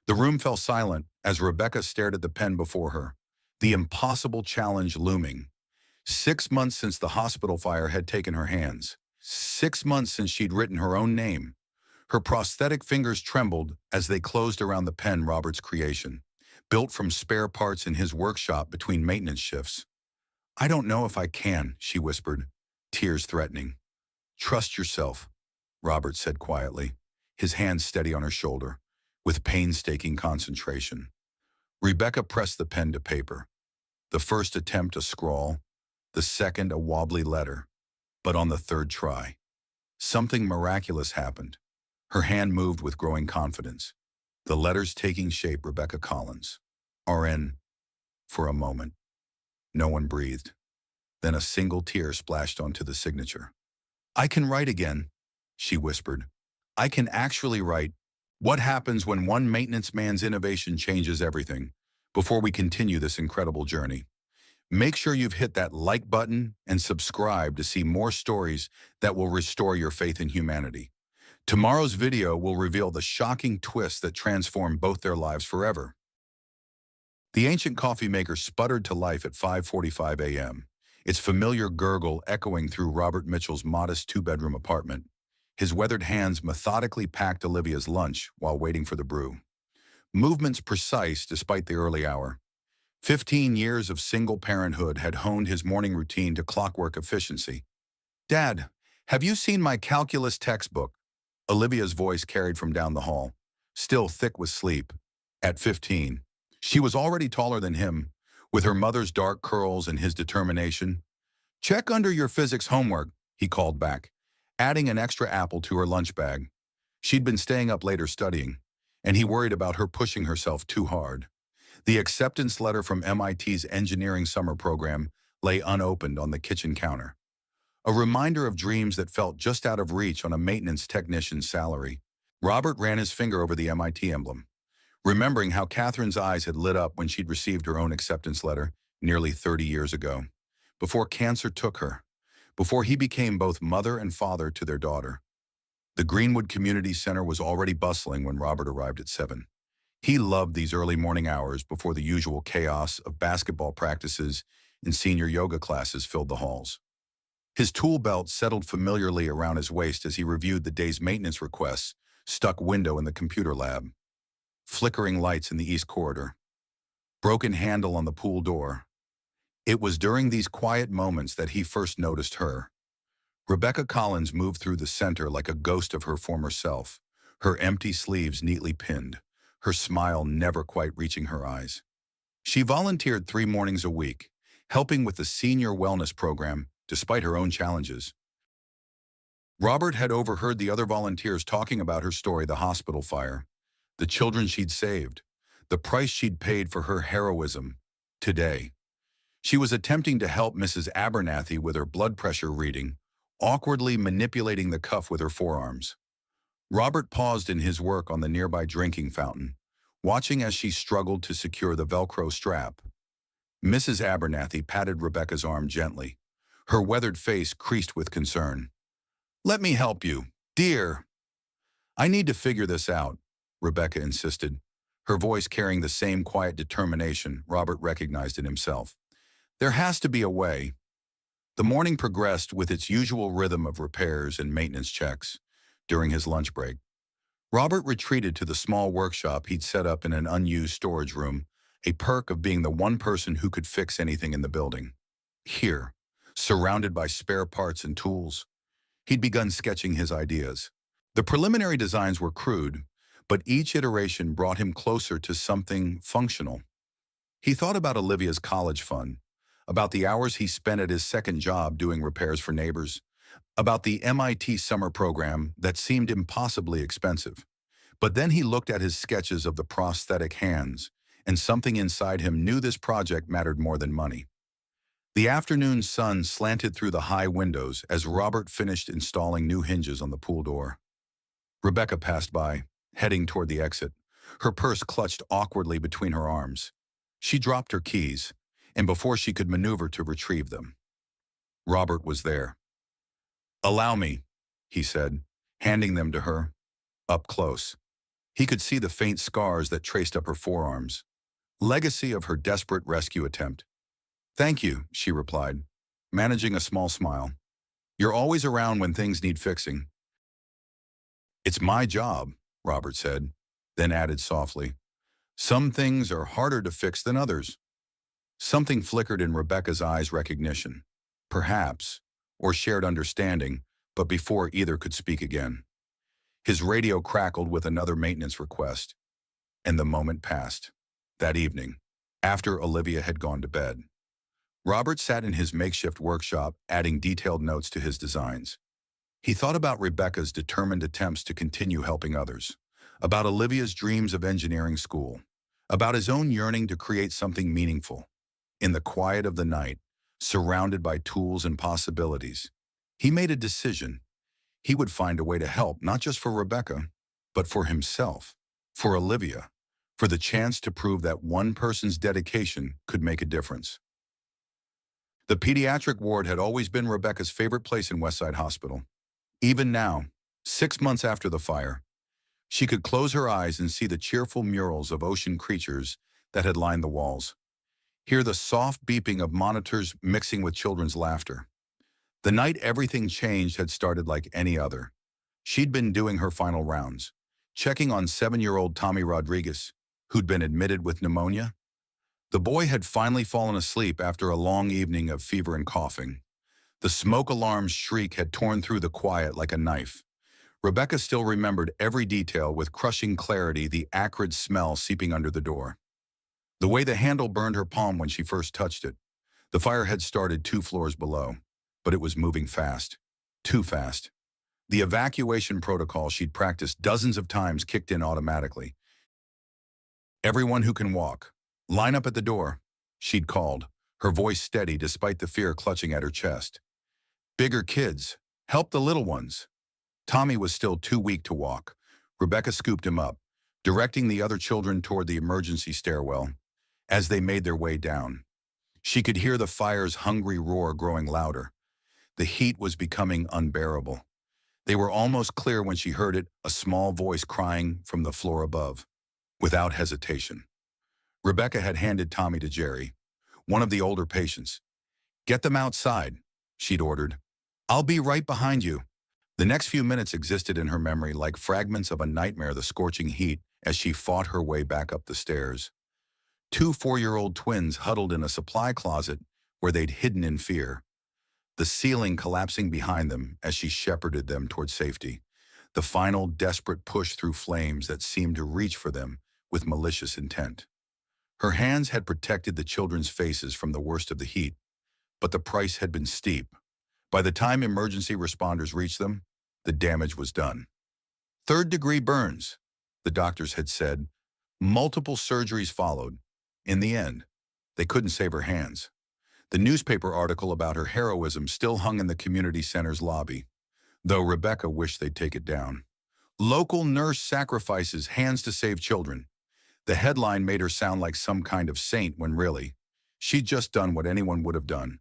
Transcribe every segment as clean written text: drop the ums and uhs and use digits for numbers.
The room fell silent as Rebecca stared at the pen before her, the impossible challenge looming. 6 months since the hospital fire had taken her hands. 6 months since she'd written her own name. Her prosthetic fingers trembled as they closed around the pen, Robert's creation, built from spare parts in his workshop between maintenance shifts. "I don't know if I can," she whispered, tears threatening. "Trust yourself," Robert said quietly, his hand steady on her shoulder, with painstaking concentration. Rebecca pressed the pen to paper. The first attempt a scrawl, the second a wobbly letter. But on the third try, something miraculous happened. Her hand moved with growing confidence, the letters taking shape. Rebecca Collins, RN. For a moment, no one breathed. Then a single tear splashed onto the signature. "I can write again," she whispered. "I can actually write. What happens when one maintenance man's innovation changes everything?" Before we continue this incredible journey, make sure you've hit that like button and subscribe to see more stories that will restore your faith in humanity. Tomorrow's video will reveal the shocking twists that transform both their lives forever. The ancient coffee maker sputtered to life at 5:45 a.m., its familiar gurgle echoing through Robert Mitchell's modest two-bedroom apartment. His weathered hands methodically packed Olivia's lunch while waiting for the brew. Movements precise despite the early hour. 15 years of single parenthood had honed his morning routine to clockwork efficiency. "Dad, have you seen my calculus textbook?" Olivia's voice carried from down the hall, still thick with sleep. At 15, she was already taller than him, with her mother's dark curls and his determination. "Check under your physics homework," he called back, adding an extra apple to her lunch bag. She'd been staying up later studying, and he worried about her pushing herself too hard. The acceptance letter from MIT's engineering summer program lay unopened on the kitchen counter. A reminder of dreams that felt just out of reach on a maintenance technician's salary. Robert ran his finger over the MIT emblem, remembering how Catherine's eyes had lit up when she'd received her own acceptance letter nearly 30 years ago, before cancer took her, before he became both mother and father to their daughter. The Greenwood Community Center was already bustling when Robert arrived at 7. He loved these early morning hours before the usual chaos of basketball practices and senior yoga classes filled the halls. His tool belt settled familiarly around his waist as he reviewed the day's maintenance requests, stuck window in the computer lab, flickering lights in the east corridor, broken handle on the pool door. It was during these quiet moments that he first noticed her. Rebecca Collins moved through the center like a ghost of her former self, her empty sleeves neatly pinned, her smile never quite reaching her eyes. She volunteered 3 mornings a week, helping with the senior wellness program, despite her own challenges. Robert had overheard the other volunteers talking about her story: the hospital fire, the children she'd saved, the price she'd paid for her heroism. Today, she was attempting to help Mrs. Abernathy with her blood pressure reading, awkwardly manipulating the cuff with her forearms. Robert paused in his work on the nearby drinking fountain, watching as she struggled to secure the Velcro strap. Mrs. Abernathy patted Rebecca's arm gently, her weathered face creased with concern. "Let me help you, dear." "I need to figure this out," Rebecca insisted, her voice carrying the same quiet determination Robert recognized in himself. "There has to be a way." The morning progressed with its usual rhythm of repairs and maintenance checks. During his lunch break, Robert retreated to the small workshop he'd set up in an unused storage room, a perk of being the one person who could fix anything in the building. Here, surrounded by spare parts and tools, he'd begun sketching his ideas. The preliminary designs were crude, but each iteration brought him closer to something functional. He thought about Olivia's college fund, about the hours he spent at his second job doing repairs for neighbors, about the MIT summer program that seemed impossibly expensive. But then he looked at his sketches of the prosthetic hands, and something inside him knew this project mattered more than money. The afternoon sun slanted through the high windows as Robert finished installing new hinges on the pool door. Rebecca passed by, heading toward the exit, her purse clutched awkwardly between her arms. She dropped her keys, and before she could maneuver to retrieve them, Robert was there. "Allow me," he said, handing them to her, up close. He could see the faint scars that traced up her forearms, legacy of her desperate rescue attempt. "Thank you," she replied, managing a small smile. "You're always around when things need fixing." "It's my job," Robert said, then added softly, "Some things are harder to fix than others." Something flickered in Rebecca's eyes, recognition, perhaps, or shared understanding, but before either could speak again. His radio crackled with another maintenance request, and the moment passed. That evening, after Olivia had gone to bed, Robert sat in his makeshift workshop, adding detailed notes to his designs. He thought about Rebecca's determined attempts to continue helping others, about Olivia's dreams of engineering school, about his own yearning to create something meaningful. In the quiet of the night, surrounded by tools and possibilities, he made a decision. He would find a way to help, not just for Rebecca, but for himself, for Olivia, for the chance to prove that one person's dedication could make a difference. The pediatric ward had always been Rebecca's favorite place in Westside Hospital. Even now, 6 months after the fire, she could close her eyes and see the cheerful murals of ocean creatures that had lined the walls, hear the soft beeping of monitors mixing with children's laughter. The night everything changed had started like any other. She'd been doing her final rounds, checking on 7-year-old Tommy Rodriguez, who'd been admitted with pneumonia. The boy had finally fallen asleep after a long evening of fever and coughing. The smoke alarm's shriek had torn through the quiet like a knife. Rebecca still remembered every detail with crushing clarity, the acrid smell seeping under the door, the way the handle burned her palm when she first touched it. The fire had started 2 floors below, but it was moving fast, too fast. The evacuation protocol she'd practiced dozens of times kicked in automatically. "Everyone who can walk, line up at the door," she'd called, her voice steady despite the fear clutching at her chest. "Bigger kids, help the little ones." Tommy was still too weak to walk. Rebecca scooped him up, directing the other children toward the emergency stairwell. As they made their way down, she could hear the fire's hungry roar growing louder. The heat was becoming unbearable. They were almost clear when she heard it, a small voice crying from the floor above. Without hesitation, Rebecca had handed Tommy to Jerry, one of the older patients. "Get them outside," she'd ordered. "I'll be right behind you." The next few minutes existed in her memory like fragments of a nightmare, the scorching heat as she fought her way back up the stairs. 2 4-year-old twins huddled in a supply closet where they'd hidden in fear, the ceiling collapsing behind them as she shepherded them toward safety, the final desperate push through flames that seemed to reach for them with malicious intent. Her hands had protected the children's faces from the worst of the heat, but the price had been steep. By the time emergency responders reached them, the damage was done. 3rd-degree burns, the doctors had said. Multiple surgeries followed. In the end, they couldn't save her hands. The newspaper article about her heroism still hung in the community center's lobby, though Rebecca wished they'd take it down. "Local nurse sacrifices hands to save children." The headline made her sound like some kind of saint when really, she'd just done what anyone would have done.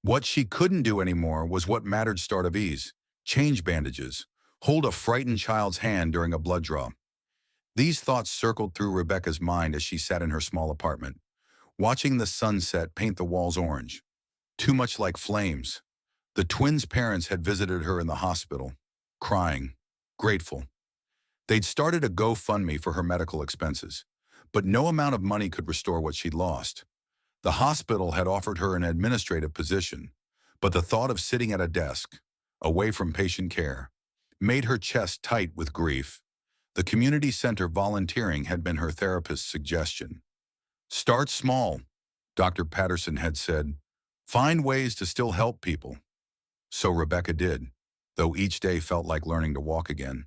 What she couldn't do anymore was what mattered: start of ease, change bandages, hold a frightened child's hand during a blood draw. These thoughts circled through Rebecca's mind as she sat in her small apartment, watching the sunset paint the walls orange. Too much like flames. The twins' parents had visited her in the hospital, crying, grateful. They'd started a GoFundMe for her medical expenses, but no amount of money could restore what she'd lost. The hospital had offered her an administrative position, but the thought of sitting at a desk, away from patient care, made her chest tight with grief. The community center volunteering had been her therapist's suggestion. "Start small," Dr. Patterson had said. "Find ways to still help people." So Rebecca did, though each day felt like learning to walk again.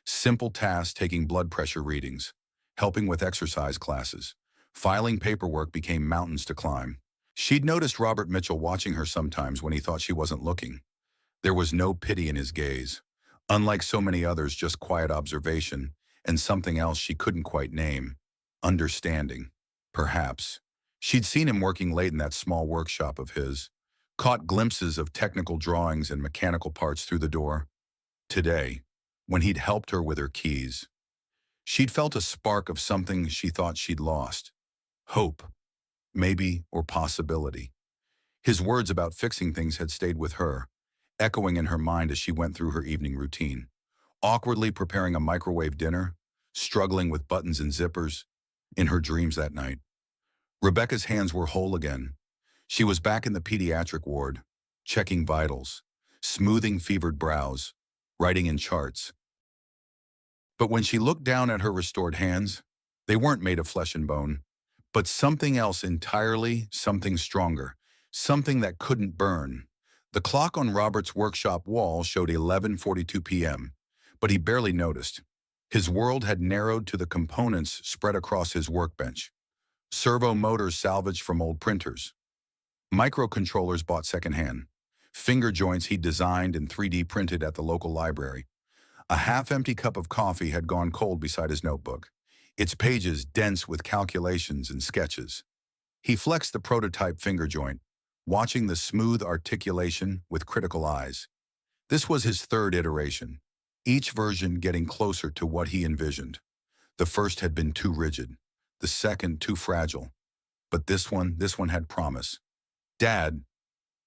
Simple tasks, taking blood pressure readings, helping with exercise classes, filing paperwork became mountains to climb. She'd noticed Robert Mitchell watching her sometimes when he thought she wasn't looking. There was no pity in his gaze. Unlike so many others, just quiet observation and something else she couldn't quite name. Understanding, perhaps. She'd seen him working late in that small workshop of his, caught glimpses of technical drawings and mechanical parts through the door. Today, when he'd helped her with her keys, She'd felt a spark of something she thought she'd lost. Hope, maybe, or possibility. His words about fixing things had stayed with her, echoing in her mind as she went through her evening routine. Awkwardly preparing a microwave dinner, struggling with buttons and zippers, in her dreams that night. Rebecca's hands were whole again. She was back in the pediatric ward, checking vitals, smoothing fevered brows, writing in charts. But when she looked down at her restored hands, they weren't made of flesh and bone, but something else entirely, something stronger, something that couldn't burn. The clock on Robert's workshop wall showed 11:42 p.m., but he barely noticed. His world had narrowed to the components spread across his workbench. Servo motors salvaged from old printers. Microcontrollers bought secondhand. Finger joints he'd designed and 3D printed at the local library. A half-empty cup of coffee had gone cold beside his notebook, its pages dense with calculations and sketches. He flexed the prototype finger joint, watching the smooth articulation with critical eyes. This was his third iteration, each version getting closer to what he envisioned. The first had been too rigid, the second too fragile. But this one had promise. "Dad,"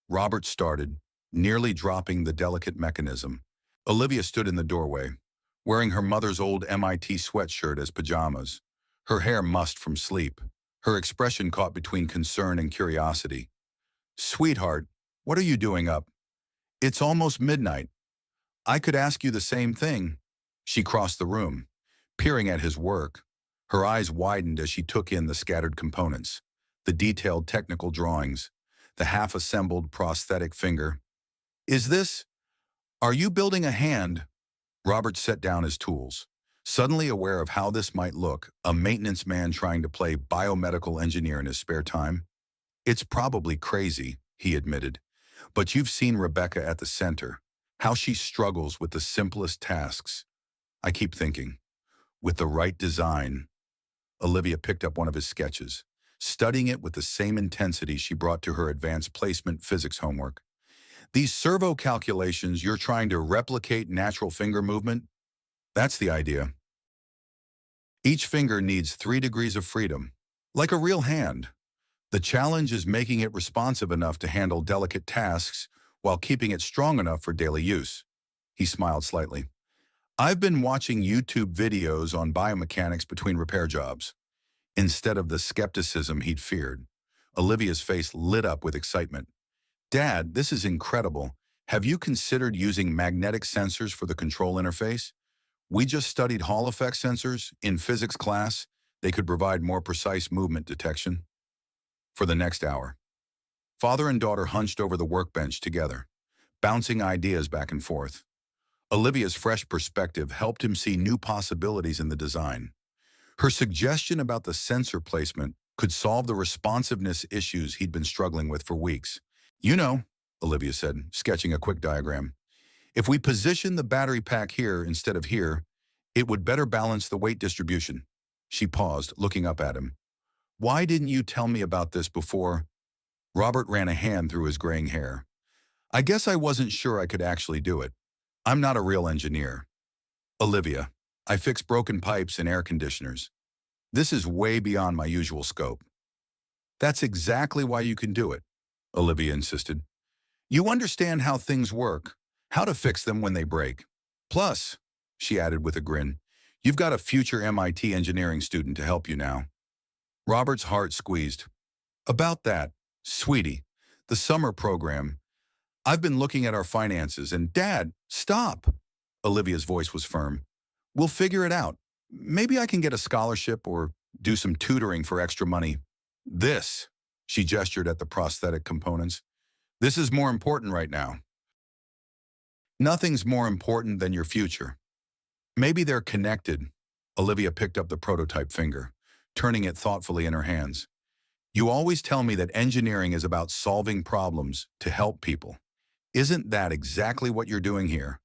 Robert started, nearly dropping the delicate mechanism. Olivia stood in the doorway, wearing her mother's old MIT sweatshirt as pajamas, her hair mussed from sleep, her expression caught between concern and curiosity. "Sweetheart, what are you doing up? It's almost midnight. I could ask you the same thing." She crossed the room, peering at his work. Her eyes widened as she took in the scattered components, the detailed technical drawings, the half-assembled prosthetic finger. Are you building a hand?" Robert set down his tools, suddenly aware of how this might look, a maintenance man trying to play biomedical engineer in his spare time. "It's probably crazy," he admitted, "but you've seen Rebecca at the center, how she struggles with the simplest tasks. I keep thinking, with the right design." Olivia picked up one of his sketches, studying it with the same intensity she brought to her advanced placement physics homework. "These servo calculations, you're trying to replicate natural finger movement? That's the idea. Each finger needs 3 degrees of freedom, like a real hand. The challenge is making it responsive enough to handle delicate tasks while keeping it strong enough for daily use." He smiled slightly. "I've been watching YouTube videos on biomechanics between repair jobs." Instead of the skepticism he'd feared, Olivia's face lit up with excitement. "Dad, this is incredible. Have you considered using magnetic sensors for the control interface? We just studied Hall effect sensors in physics class. They could provide more precise movement detection." For the next hour, father and daughter hunched over the workbench together, bouncing ideas back and forth. Olivia's fresh perspective helped him see new possibilities in the design. Her suggestion about the sensor placement could solve the responsiveness issues he'd been struggling with for weeks. "You know," Olivia said, sketching a quick diagram, "if we position the battery pack here instead of here, it would better balance the weight distribution." She paused, looking up at him. "Why didn't you tell me about this before?" Robert ran a hand through his graying hair. "I guess I wasn't sure I could actually do it. I'm not a real engineer. Olivia, I fix broken pipes and air conditioners. This is way beyond my usual scope." "That's exactly why you can do it," Olivia insisted. "You understand how things work, how to fix them when they break. Plus," she added with a grin, "you've got a future MIT engineering student to help you now." Robert's heart squeezed. "About that, sweetie, the summer program. I've been looking at our finances and—" "Dad, stop!" Olivia's voice was firm. "We'll figure it out. Maybe I can get a scholarship or do some tutoring for extra money. This," she gestured at the prosthetic components, "this is more important right now." "Nothing's more important than your future." "Maybe they're connected." Olivia picked up the prototype finger, turning it thoughtfully in her hands. "You always tell me that engineering is about solving problems to help people. Isn't that exactly what you're doing here?"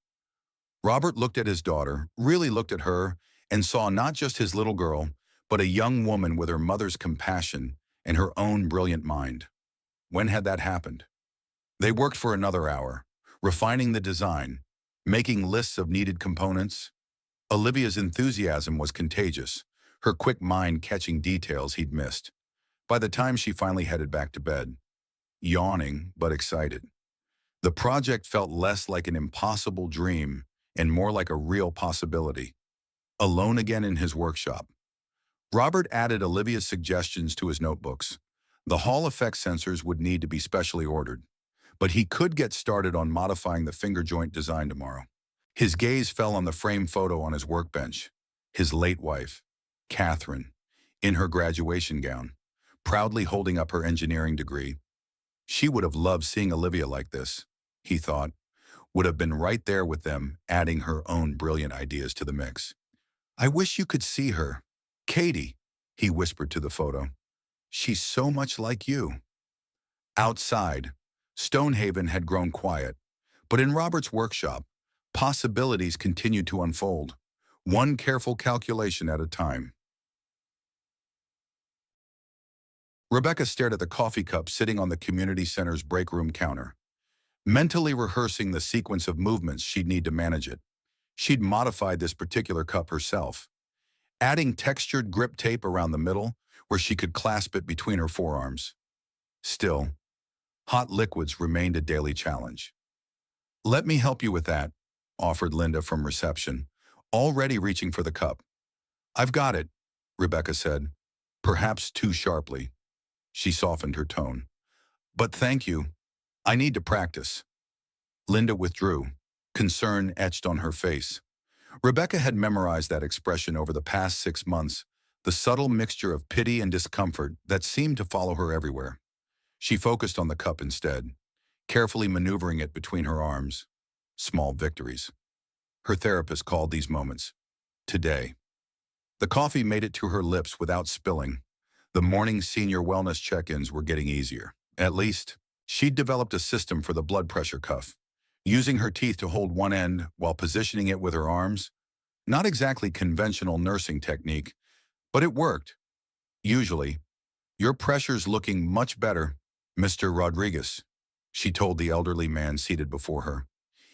Robert looked at his daughter, really looked at her, and saw not just his little girl, but a young woman with her mother's compassion and her own brilliant mind. When had that happened? They worked for another hour, refining the design, making lists of needed components. Olivia's enthusiasm was contagious, her quick mind catching details he'd missed. By the time she finally headed back to bed, yawning but excited, the project felt less like an impossible dream and more like a real possibility. Alone again in his workshop, Robert added Olivia's suggestions to his notebooks. The Hall effect sensors would need to be specially ordered, but he could get started on modifying the finger joint design tomorrow. His gaze fell on the framed photo on his workbench. His late wife, Catherine, in her graduation gown, proudly holding up her engineering degree. She would have loved seeing Olivia like this, he thought, would have been right there with them, adding her own brilliant ideas to the mix. I wish you could see her. Katie, he whispered to the photo. She's so much like you. Outside, Stonehaven had grown quiet, but in Robert's workshop, possibilities continued to unfold, one careful calculation at a time. Rebecca stared at the coffee cup sitting on the community center's break room counter, mentally rehearsing the sequence of movements she'd need to manage it. She'd modified this particular cup herself, adding textured grip tape around the middle where she could clasp it between her forearms. Still, hot liquids remained a daily challenge. Let me help you with that, offered Linda from reception, already reaching for the cup. I've got it, Rebecca said, perhaps too sharply. She softened her tone. But thank you. I need to practice. Linda withdrew, concern etched on her face. Rebecca had memorized that expression over the past 6 months, the subtle mixture of pity and discomfort that seemed to follow her everywhere. She focused on the cup instead, carefully maneuvering it between her arms. Small victories. Her therapist called these moments today. The coffee made it to her lips without spilling. The morning senior wellness check-ins were getting easier. At least, she'd developed a system for the blood pressure cuff, using her teeth to hold one end while positioning it with her arms. Not exactly conventional nursing technique, but it worked. Usually, your pressure's looking much better, Mr. Rodriguez, she told the elderly man seated before her.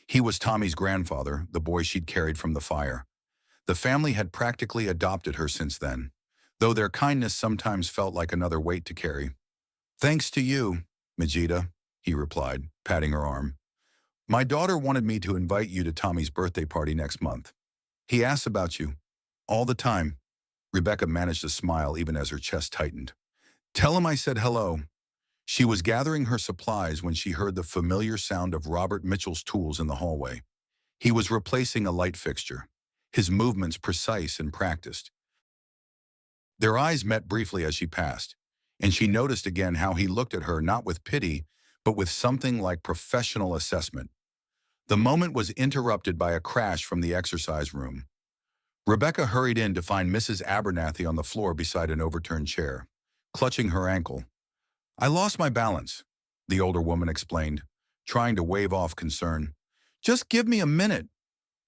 He was Tommy's grandfather, the boy she'd carried from the fire. The family had practically adopted her since then, though their kindness sometimes felt like another weight to carry. Thanks to you, Majida, he replied, patting her arm. My daughter wanted me to invite you to Tommy's birthday party next month. He asks about you. All the time. Rebecca managed to smile even as her chest tightened. Tell him I said hello. She was gathering her supplies when she heard the familiar sound of Robert Mitchell's tools in the hallway. He was replacing a light fixture, his movements precise and practiced. Their eyes met briefly as she passed, and she noticed again how he looked at her not with pity, but with something like professional assessment. The moment was interrupted by a crash from the exercise room. Rebecca hurried in to find Mrs. Abernathy on the floor beside an overturned chair, clutching her ankle. I lost my balance, the older woman explained, trying to wave off concern. Just give me a minute.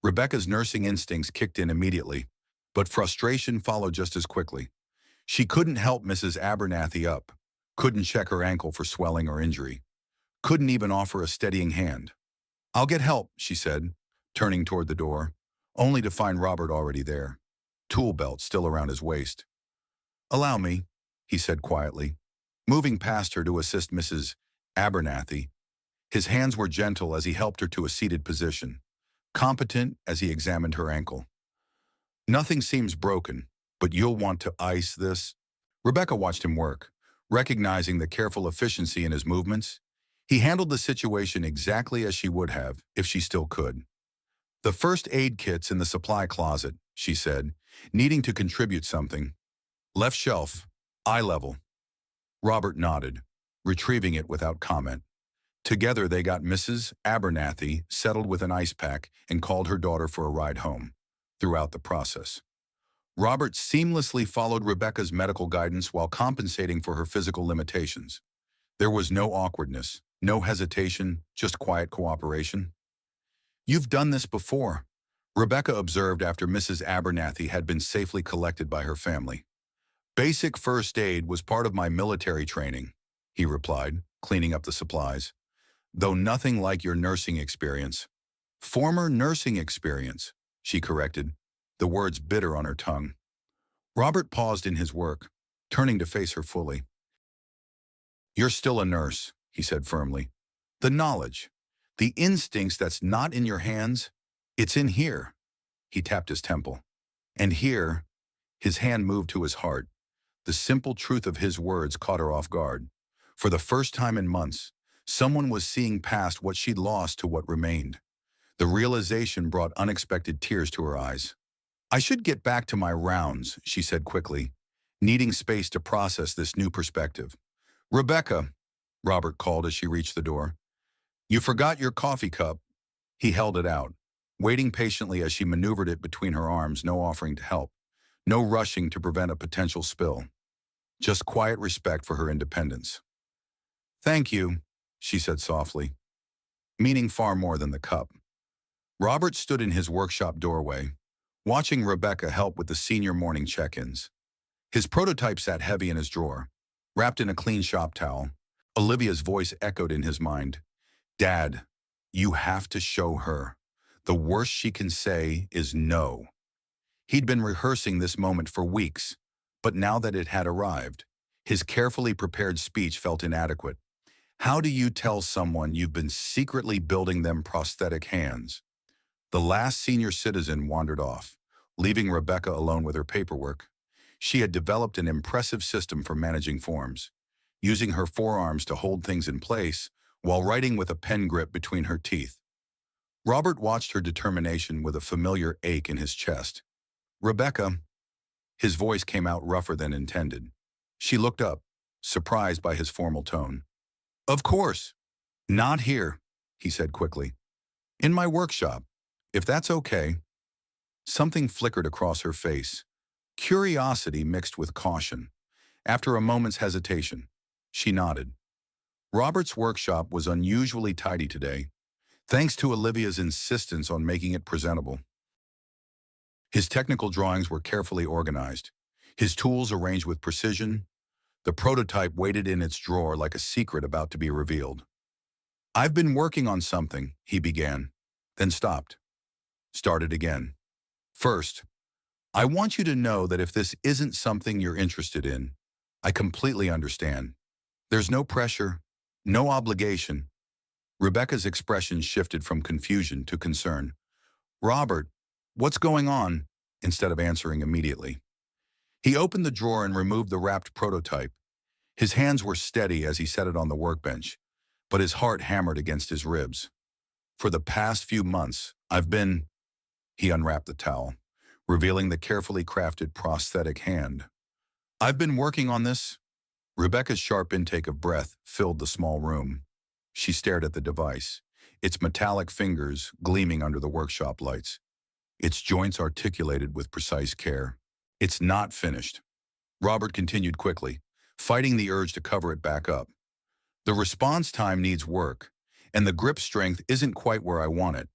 Rebecca's nursing instincts kicked in immediately, but frustration followed just as quickly. She couldn't help Mrs. Abernathy up, couldn't check her ankle for swelling or injury, couldn't even offer a steadying hand. I'll get help, she said, turning toward the door, only to find Robert already there, tool belt still around his waist. Allow me, he said quietly, moving past her to assist Mrs. Abernathy. His hands were gentle as he helped her to a seated position, competent as he examined her ankle. Nothing seems broken, but you'll want to ice this. Rebecca watched him work, recognizing the careful efficiency in his movements. He handled the situation exactly as she would have, if she still could. The first aid kit's in the supply closet, she said, needing to contribute something. Left shelf, eye level. Robert nodded, retrieving it without comment. Together they got Mrs. Abernathy settled with an ice pack and called her daughter for a ride home. Throughout the process, Robert seamlessly followed Rebecca's medical guidance while compensating for her physical limitations. There was no awkwardness, no hesitation, just quiet cooperation. You've done this before, Rebecca observed after Mrs. Abernathy had been safely collected by her family. Basic first aid was part of my military training, he replied, cleaning up the supplies. Though nothing like your nursing experience. Former nursing experience, she corrected. the words bitter on her tongue. Robert paused in his work, turning to face her fully. "You're still a nurse," he said firmly. "The knowledge, the instincts that's not in your hands, it's in here." He tapped his temple. And here, his hand moved to his heart. The simple truth of his words caught her off guard. For the first time in months, someone was seeing past what she'd lost to what remained. The realization brought unexpected tears to her eyes. "I should get back to my rounds," she said quickly, needing space to process this new perspective. "Rebecca," Robert called as she reached the door. "You forgot your coffee cup." He held it out, waiting patiently as she maneuvered it between her arms, no offering to help, no rushing to prevent a potential spill. Just quiet respect for her independence. "Thank you," she said softly, meaning far more than the cup. Robert stood in his workshop doorway, watching Rebecca help with the senior morning check-ins. His prototype sat heavy in his drawer, wrapped in a clean shop towel. Olivia's voice echoed in his mind. "Dad, you have to show her. The worst she can say is no." He'd been rehearsing this moment for weeks, but now that it had arrived, his carefully prepared speech felt inadequate. How do you tell someone you've been secretly building them prosthetic hands? The last senior citizen wandered off, leaving Rebecca alone with her paperwork. She had developed an impressive system for managing forms, using her forearms to hold things in place while writing with a pen grip between her teeth. Robert watched her determination with a familiar ache in his chest. "Rebecca," his voice came out rougher than intended. She looked up, surprised by his formal tone. "Of course. Not here," he said quickly. "In my workshop, if that's okay." Something flickered across her face, curiosity mixed with caution. After a moment's hesitation, she nodded. Robert's workshop was unusually tidy today, thanks to Olivia's insistence on making it presentable. His technical drawings were carefully organized, his tools arranged with precision. The prototype waited in its drawer like a secret about to be revealed. "I've been working on something," he began, then stopped. Started again. "First, I want you to know that if this isn't something you're interested in, I completely understand. There's no pressure, no obligation." Rebecca's expression shifted from confusion to concern. "Robert, what's going on?" instead of answering immediately. He opened the drawer and removed the wrapped prototype. His hands were steady as he set it on the workbench, but his heart hammered against his ribs. "For the past few months, I've been—" He unwrapped the towel, revealing the carefully crafted prosthetic hand. "I've been working on this." Rebecca's sharp intake of breath filled the small room. She stared at the device, its metallic fingers gleaming under the workshop lights, its joints articulated with precise care. "It's not finished," Robert continued quickly, fighting the urge to cover it back up. "The response time needs work, and the grip strength isn't quite where I want it,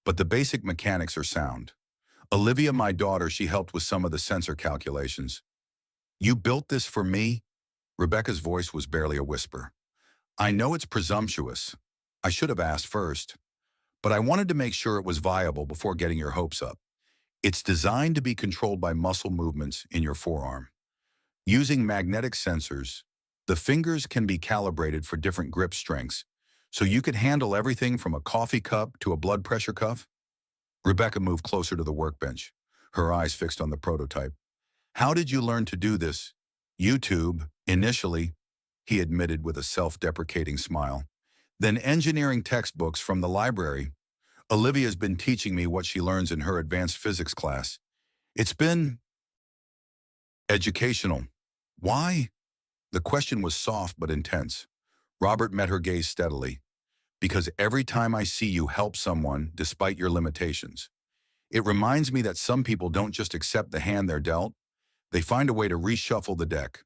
but the basic mechanics are sound. Olivia, my daughter, she helped with some of the sensor calculations." "You built this for me?" Rebecca's voice was barely a whisper. "I know it's presumptuous. I should have asked first. But I wanted to make sure it was viable before getting your hopes up. It's designed to be controlled by muscle movements in your forearm. Using magnetic sensors, the fingers can be calibrated for different grip strengths, so you could handle everything from a coffee cup to a blood pressure cuff." Rebecca moved closer to the workbench, her eyes fixed on the prototype. "How did you learn to do this?" "YouTube, initially," he admitted with a self-deprecating smile. "Then engineering textbooks from the library. Olivia's been teaching me what she learns in her advanced physics class. It's been educational." "Why?" The question was soft but intense. Robert met her gaze steadily. "Because every time I see you help someone despite your limitations, it reminds me that some people don't just accept the hand they're dealt, they find a way to reshuffle the deck."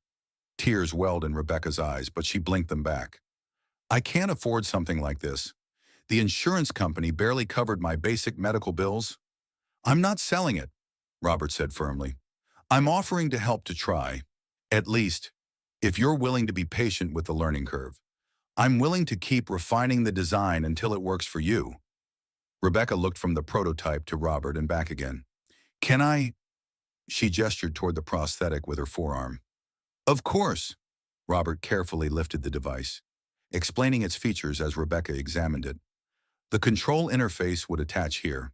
Tears welled in Rebecca's eyes, but she blinked them back. "I can't afford something like this. The insurance company barely covered my basic medical bills." "I'm not selling it," Robert said firmly. "I'm offering to help to try. At least, if you're willing to be patient with the learning curve. I'm willing to keep refining the design until it works for you." Rebecca looked from the prototype to Robert and back again. Can I? She gestured toward the prosthetic with her forearm. Of course. Robert carefully lifted the device, explaining its features as Rebecca examined it. The control interface would attach here,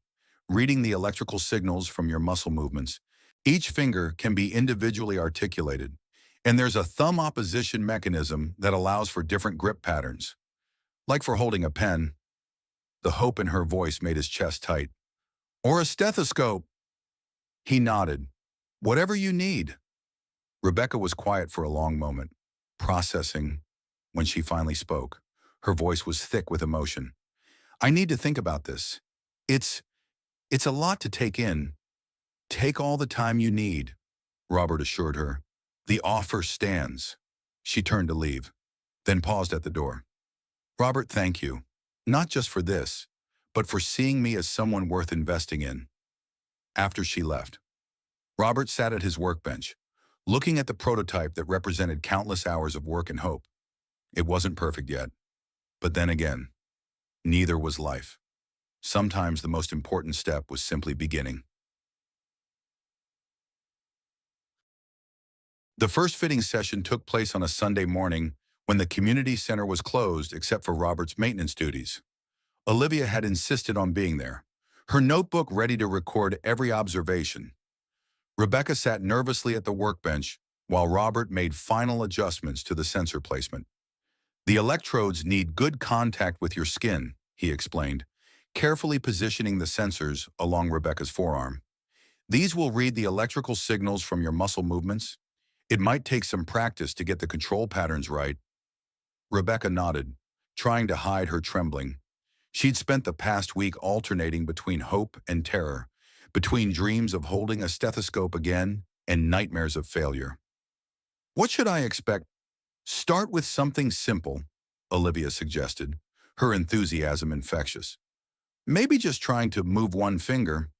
reading the electrical signals from your muscle movements. Each finger can be individually articulated, and there's a thumb opposition mechanism that allows for different grip patterns. Like for holding a pen. The hope in her voice made his chest tight. Or a stethoscope. He nodded. Whatever you need. Rebecca was quiet for a long moment, processing. When she finally spoke, her voice was thick with emotion. I need to think about this. It's a lot to take in. Take all the time you need, Robert assured her. The offer stands. She turned to leave, then paused at the door. Robert, thank you. Not just for this, but for seeing me as someone worth investing in. After she left, Robert sat at his workbench, looking at the prototype that represented countless hours of work and hope. It wasn't perfect yet, but then again, neither was life. Sometimes the most important step was simply beginning. The first fitting session took place on a Sunday morning when the community center was closed except for Robert's maintenance duties. Olivia had insisted on being there, her notebook ready to record every observation. Rebecca sat nervously at the workbench while Robert made final adjustments to the sensor placement. The electrodes need good contact with your skin, he explained, carefully positioning the sensors along Rebecca's forearm. These will read the electrical signals from your muscle movements. It might take some practice to get the control patterns right. Rebecca nodded, trying to hide her trembling. She'd spent the past week alternating between hope and terror, between dreams of holding a stethoscope again and nightmares of failure. What should I expect? Start with something simple, Olivia suggested, her enthusiasm infectious. Maybe just trying to move one finger.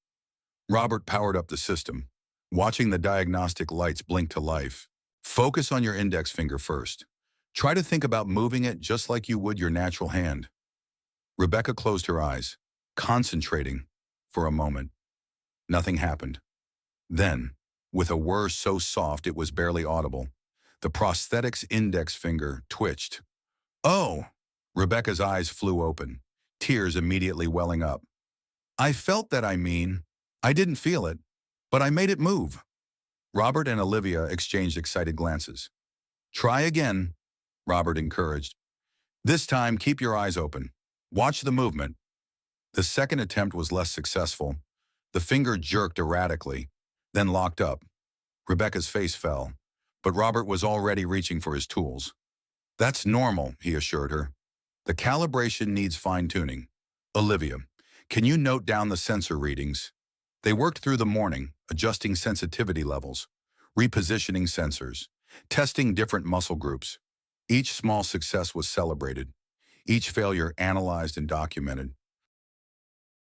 Robert powered up the system, watching the diagnostic lights blink to life. Focus on your index finger first. Try to think about moving it just like you would your natural hand. Rebecca closed her eyes, concentrating for a moment. Nothing happened. Then, with a whir so soft it was barely audible, the prosthetic's index finger twitched. Oh! Rebecca's eyes flew open, tears immediately welling up. I felt that. I didn't feel it, but I made it move. Robert and Olivia exchanged excited glances. Try again, Robert encouraged. This time, keep your eyes open. Watch the movement. The second attempt was less successful. The finger jerked erratically, then locked up. Rebecca's face fell, but Robert was already reaching for his tools. That's normal, he assured her. The calibration needs fine-tuning. Olivia, can you note down the sensor readings? They worked through the morning, adjusting sensitivity levels, repositioning sensors, testing different muscle groups. Each small success was celebrated, each failure analyzed and documented.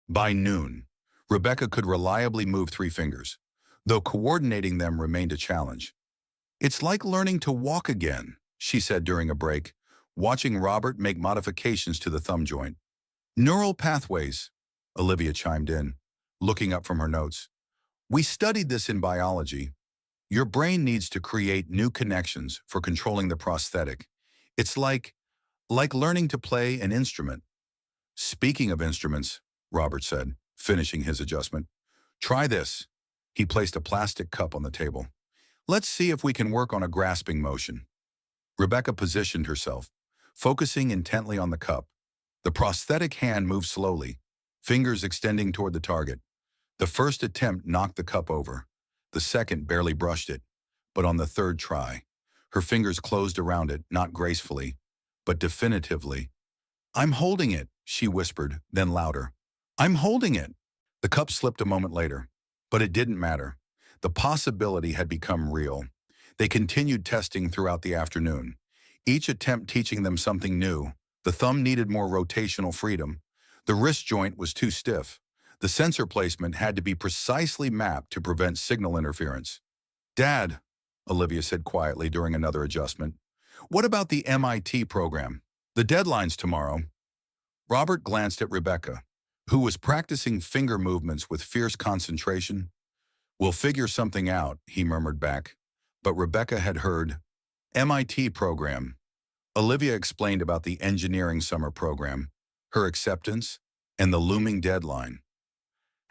By noon, Rebecca could reliably move 3 fingers, though coordinating them remained a challenge. It's like learning to walk again, she said during a break, watching Robert make modifications to the thumb joint. Neural pathways, Olivia chimed in, looking up from her notes. We studied this in biology. Your brain needs to create new connections for controlling the prosthetic. It's like learning to play an instrument. Speaking of instruments, Robert said, finishing his adjustment. Try this. He placed a plastic cup on the table. Let's see if we can work on a grasping motion. Rebecca positioned herself, focusing intently on the cup. The prosthetic hand moved slowly, fingers extending toward the target. The first attempt knocked the cup over. The second barely brushed it. But on the third try, her fingers closed around it, not gracefully, but definitively. I'm holding it, she whispered, then louder. I'm holding it. The cup slipped a moment later, but it didn't matter. The possibility had become real. They continued testing throughout the afternoon, each attempt teaching them something new. The thumb needed more rotational freedom. The wrist joint was too stiff. The sensor placement had to be precisely mapped to prevent signal interference. Dad, Olivia said quietly during another adjustment, what about the MIT program? The deadline's tomorrow. Robert glanced at Rebecca, who was practicing finger movements with fierce concentration. "We'll figure something out," he murmured back. But Rebecca had heard, "MIT program." Olivia explained about the engineering summer program, her acceptance, and the looming deadline.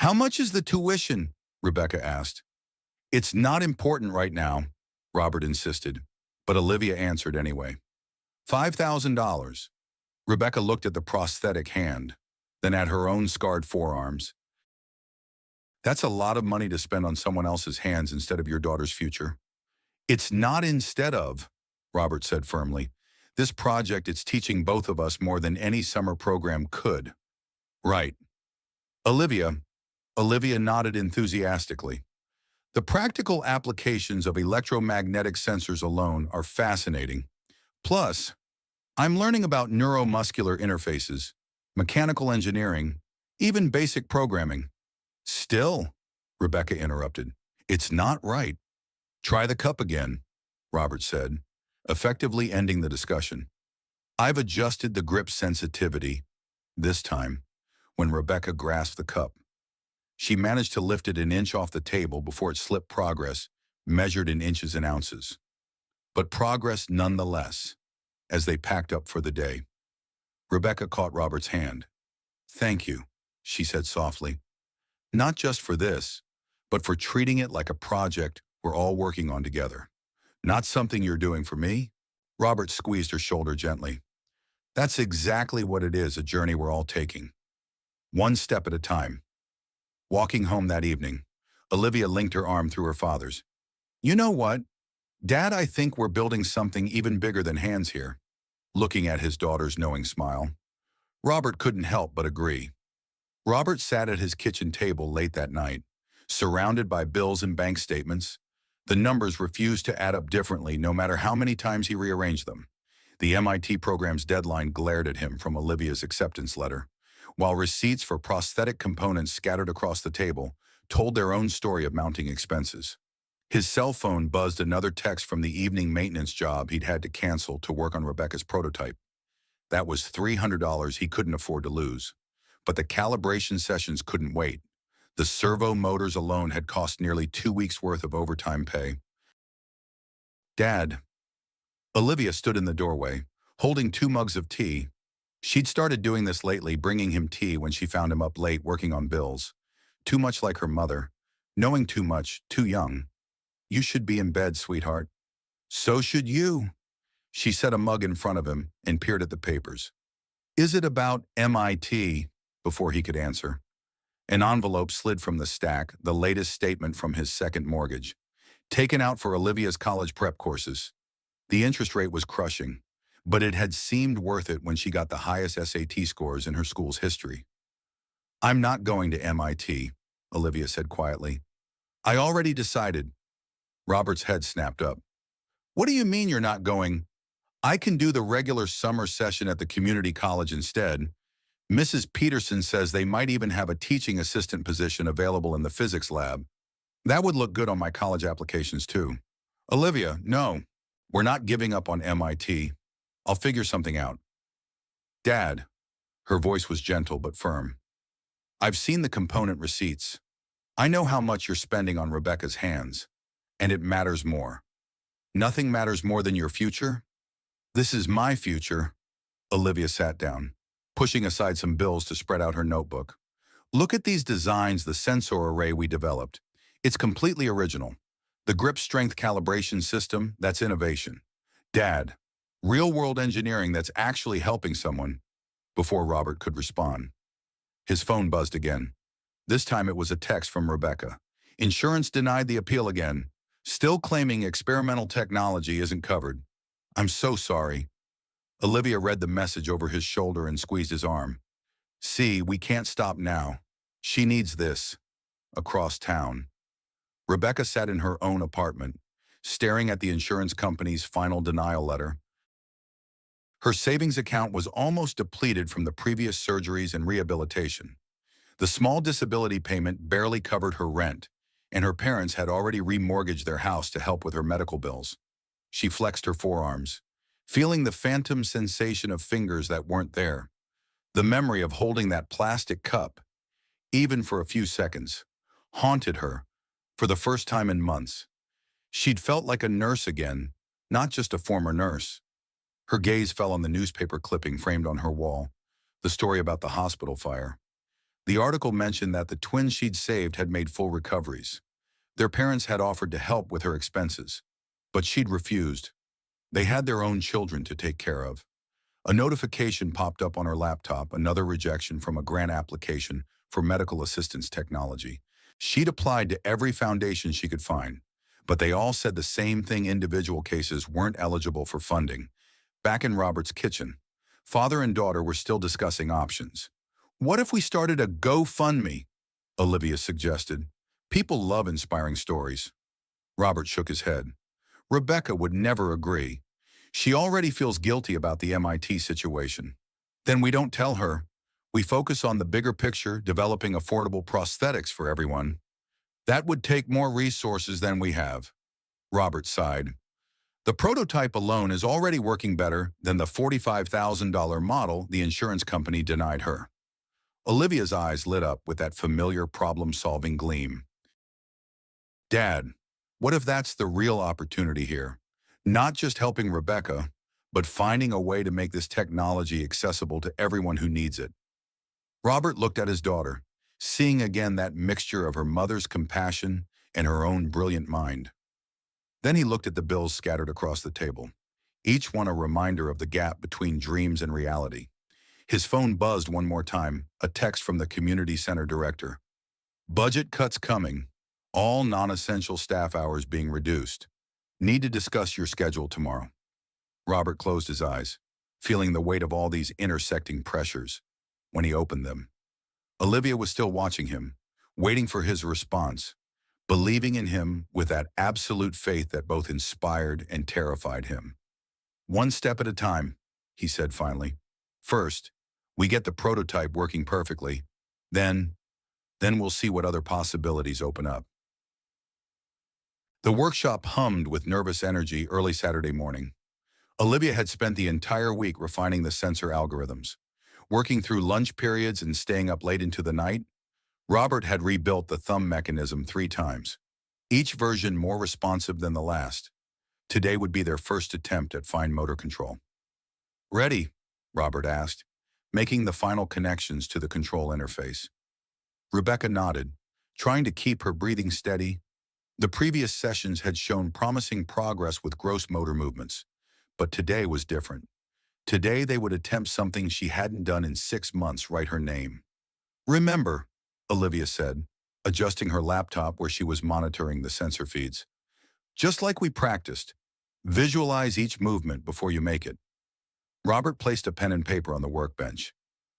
"How much is the tuition?" Rebecca asked. "It's not important right now," Robert insisted, but Olivia answered anyway. $5,000. Rebecca looked at the prosthetic hand, then at her own scarred forearms. "That's a lot of money to spend on someone else's hands instead of your daughter's future." "It's not instead of," Robert said firmly. "This project, it's teaching both of us more than any summer program could." "Right." Olivia nodded enthusiastically. "The practical applications of electromagnetic sensors alone are fascinating. Plus, I'm learning about neuromuscular interfaces, mechanical engineering, even basic programming." "Still," Rebecca interrupted, "it's not right." "Try the cup again," Robert said, effectively ending the discussion. "I've adjusted the grip sensitivity." This time, when Rebecca grasped the cup, she managed to lift it an inch off the table before it slipped progress, measured in inches and ounces. But progress nonetheless, as they packed up for the day. Rebecca caught Robert's hand. "Thank you," she said softly. "Not just for this, but for treating it like a project we're all working on together. Not something you're doing for me." Robert squeezed her shoulder gently. "That's exactly what it is, a journey we're all taking. One step at a time." Walking home that evening, Olivia linked her arm through her father's. "You know what, Dad, I think we're building something even bigger than hands here." Looking at his daughter's knowing smile, Robert couldn't help but agree. Robert sat at his kitchen table late that night, surrounded by bills and bank statements. The numbers refused to add up differently no matter how many times he rearranged them. The MIT program's deadline glared at him from Olivia's acceptance letter, while receipts for prosthetic components scattered across the table told their own story of mounting expenses. His cell phone buzzed another text from the evening maintenance job he'd had to cancel to work on Rebecca's prototype. That was $300 he couldn't afford to lose. But the calibration sessions couldn't wait. The servo motors alone had cost nearly 2 weeks' worth of overtime pay. "Dad." Olivia stood in the doorway, holding 2 mugs of tea. She'd started doing this lately, bringing him tea when she found him up late working on bills. Too much like her mother, knowing too much, too young. "You should be in bed, sweetheart." "So should you." She set a mug in front of him and peered at the papers. "Is it about MIT?" Before he could answer, an envelope slid from the stack, the latest statement from his second mortgage, taken out for Olivia's college prep courses. The interest rate was crushing, but it had seemed worth it when she got the highest SAT scores in her school's history. "I'm not going to MIT," Olivia said quietly. "I already decided." Robert's head snapped up. "What do you mean you're not going?" "I can do the regular summer session at the community college instead. Mrs. Peterson says they might even have a teaching assistant position available in the physics lab. That would look good on my college applications too." "Olivia, no. We're not giving up on MIT. I'll figure something out." "Dad." Her voice was gentle but firm. "I've seen the component receipts. I know how much you're spending on Rebecca's hands, and it matters more." "Nothing matters more than your future?" "This is my future." Olivia sat down, pushing aside some bills to spread out her notebook. "Look at these designs, the sensor array we developed. It's completely original. The grip strength calibration system, that's innovation. Dad, real-world engineering that's actually helping someone." Before Robert could respond, his phone buzzed again. This time it was a text from Rebecca. "Insurance denied the appeal again. Still claiming experimental technology isn't covered. I'm so sorry." Olivia read the message over his shoulder and squeezed his arm. "See, we can't stop now. She needs this." Across town, Rebecca sat in her own apartment, staring at the insurance company's final denial letter. Her savings account was almost depleted from the previous surgeries and rehabilitation. The small disability payment barely covered her rent, and her parents had already remortgaged their house to help with her medical bills. She flexed her forearms, feeling the phantom sensation of fingers that weren't there. The memory of holding that plastic cup, even for a few seconds, haunted her For the first time in months, she'd felt like a nurse again, not just a former nurse. Her gaze fell on the newspaper clipping framed on her wall, the story about the hospital fire. The article mentioned that the twins she'd saved had made full recoveries. Their parents had offered to help with her expenses, but she'd refused. They had their own children to take care of. A notification popped up on her laptop, another rejection from a grant application for medical assistance technology. She'd applied to every foundation she could find, but they all said the same thing: individual cases weren't eligible for funding. Back in Robert's kitchen, father and daughter were still discussing options. "What if we started a GoFundMe?" Olivia suggested. "People love inspiring stories." Robert shook his head. Rebecca would never agree. She already feels guilty about the MIT situation. "Then we don't tell her. We focus on the bigger picture, developing affordable prosthetics for everyone." "That would take more resources than we have." Robert sighed. "The prototype alone is already working better than the $45,000 model the insurance company denied her." Olivia's eyes lit up with that familiar problem-solving gleam. "Dad, what if that's the real opportunity here? Not just helping Rebecca, but finding a way to make this technology accessible to everyone who needs it." Robert looked at his daughter, seeing again that mixture of her mother's compassion and her own brilliant mind. Then he looked at the bills scattered across the table, each one a reminder of the gap between dreams and reality. His phone buzzed one more time, a text from the community center director. "Budget cuts coming. All non-essential staff hours being reduced. Need to discuss your schedule tomorrow." Robert closed his eyes, feeling the weight of all these intersecting pressures. When he opened them, Olivia was still watching him, waiting for his response, believing in him with that absolute faith that both inspired and terrified him. "One step at a time," he said finally. "First, we get the prototype working perfectly. Then we'll see what other possibilities open up." The workshop hummed with nervous energy early Saturday morning. Olivia had spent the entire week refining the sensor algorithms. Working through lunch periods and staying up late into the night, Robert had rebuilt the thumb mechanism 3 times, each version more responsive than the last. Today would be their first attempt at fine motor control. "Ready?" Robert asked, making the final connections to the control interface. Rebecca nodded, trying to keep her breathing steady. The previous sessions had shown promising progress with gross motor movements, but today was different. Today they would attempt something she hadn't done in 6 months: write her name. "Remember," Olivia said, adjusting her laptop where she was monitoring the sensor feeds. "Just like we practiced, visualize each movement before you make it." Robert placed a pen and paper on the workbench.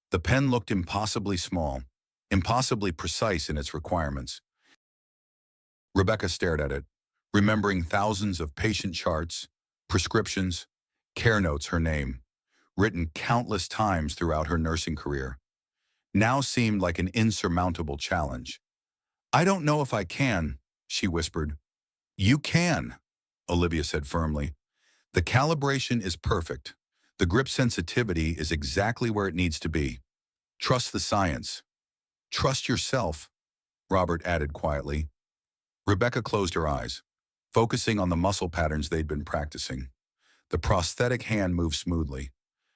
The pen looked impossibly small, impossibly precise in its requirements. Rebecca stared at it, remembering thousands of patient charts, prescriptions, care notes, her name, written countless times throughout her nursing career, now seemed like an insurmountable challenge. "I don't know if I can," she whispered. "You can," Olivia said firmly. "The calibration is perfect. The grip sensitivity is exactly where it needs to be. Trust the science. Trust yourself," Robert added quietly. Rebecca closed her eyes, focusing on the muscle patterns they'd been practicing. The prosthetic hand moved smoothly,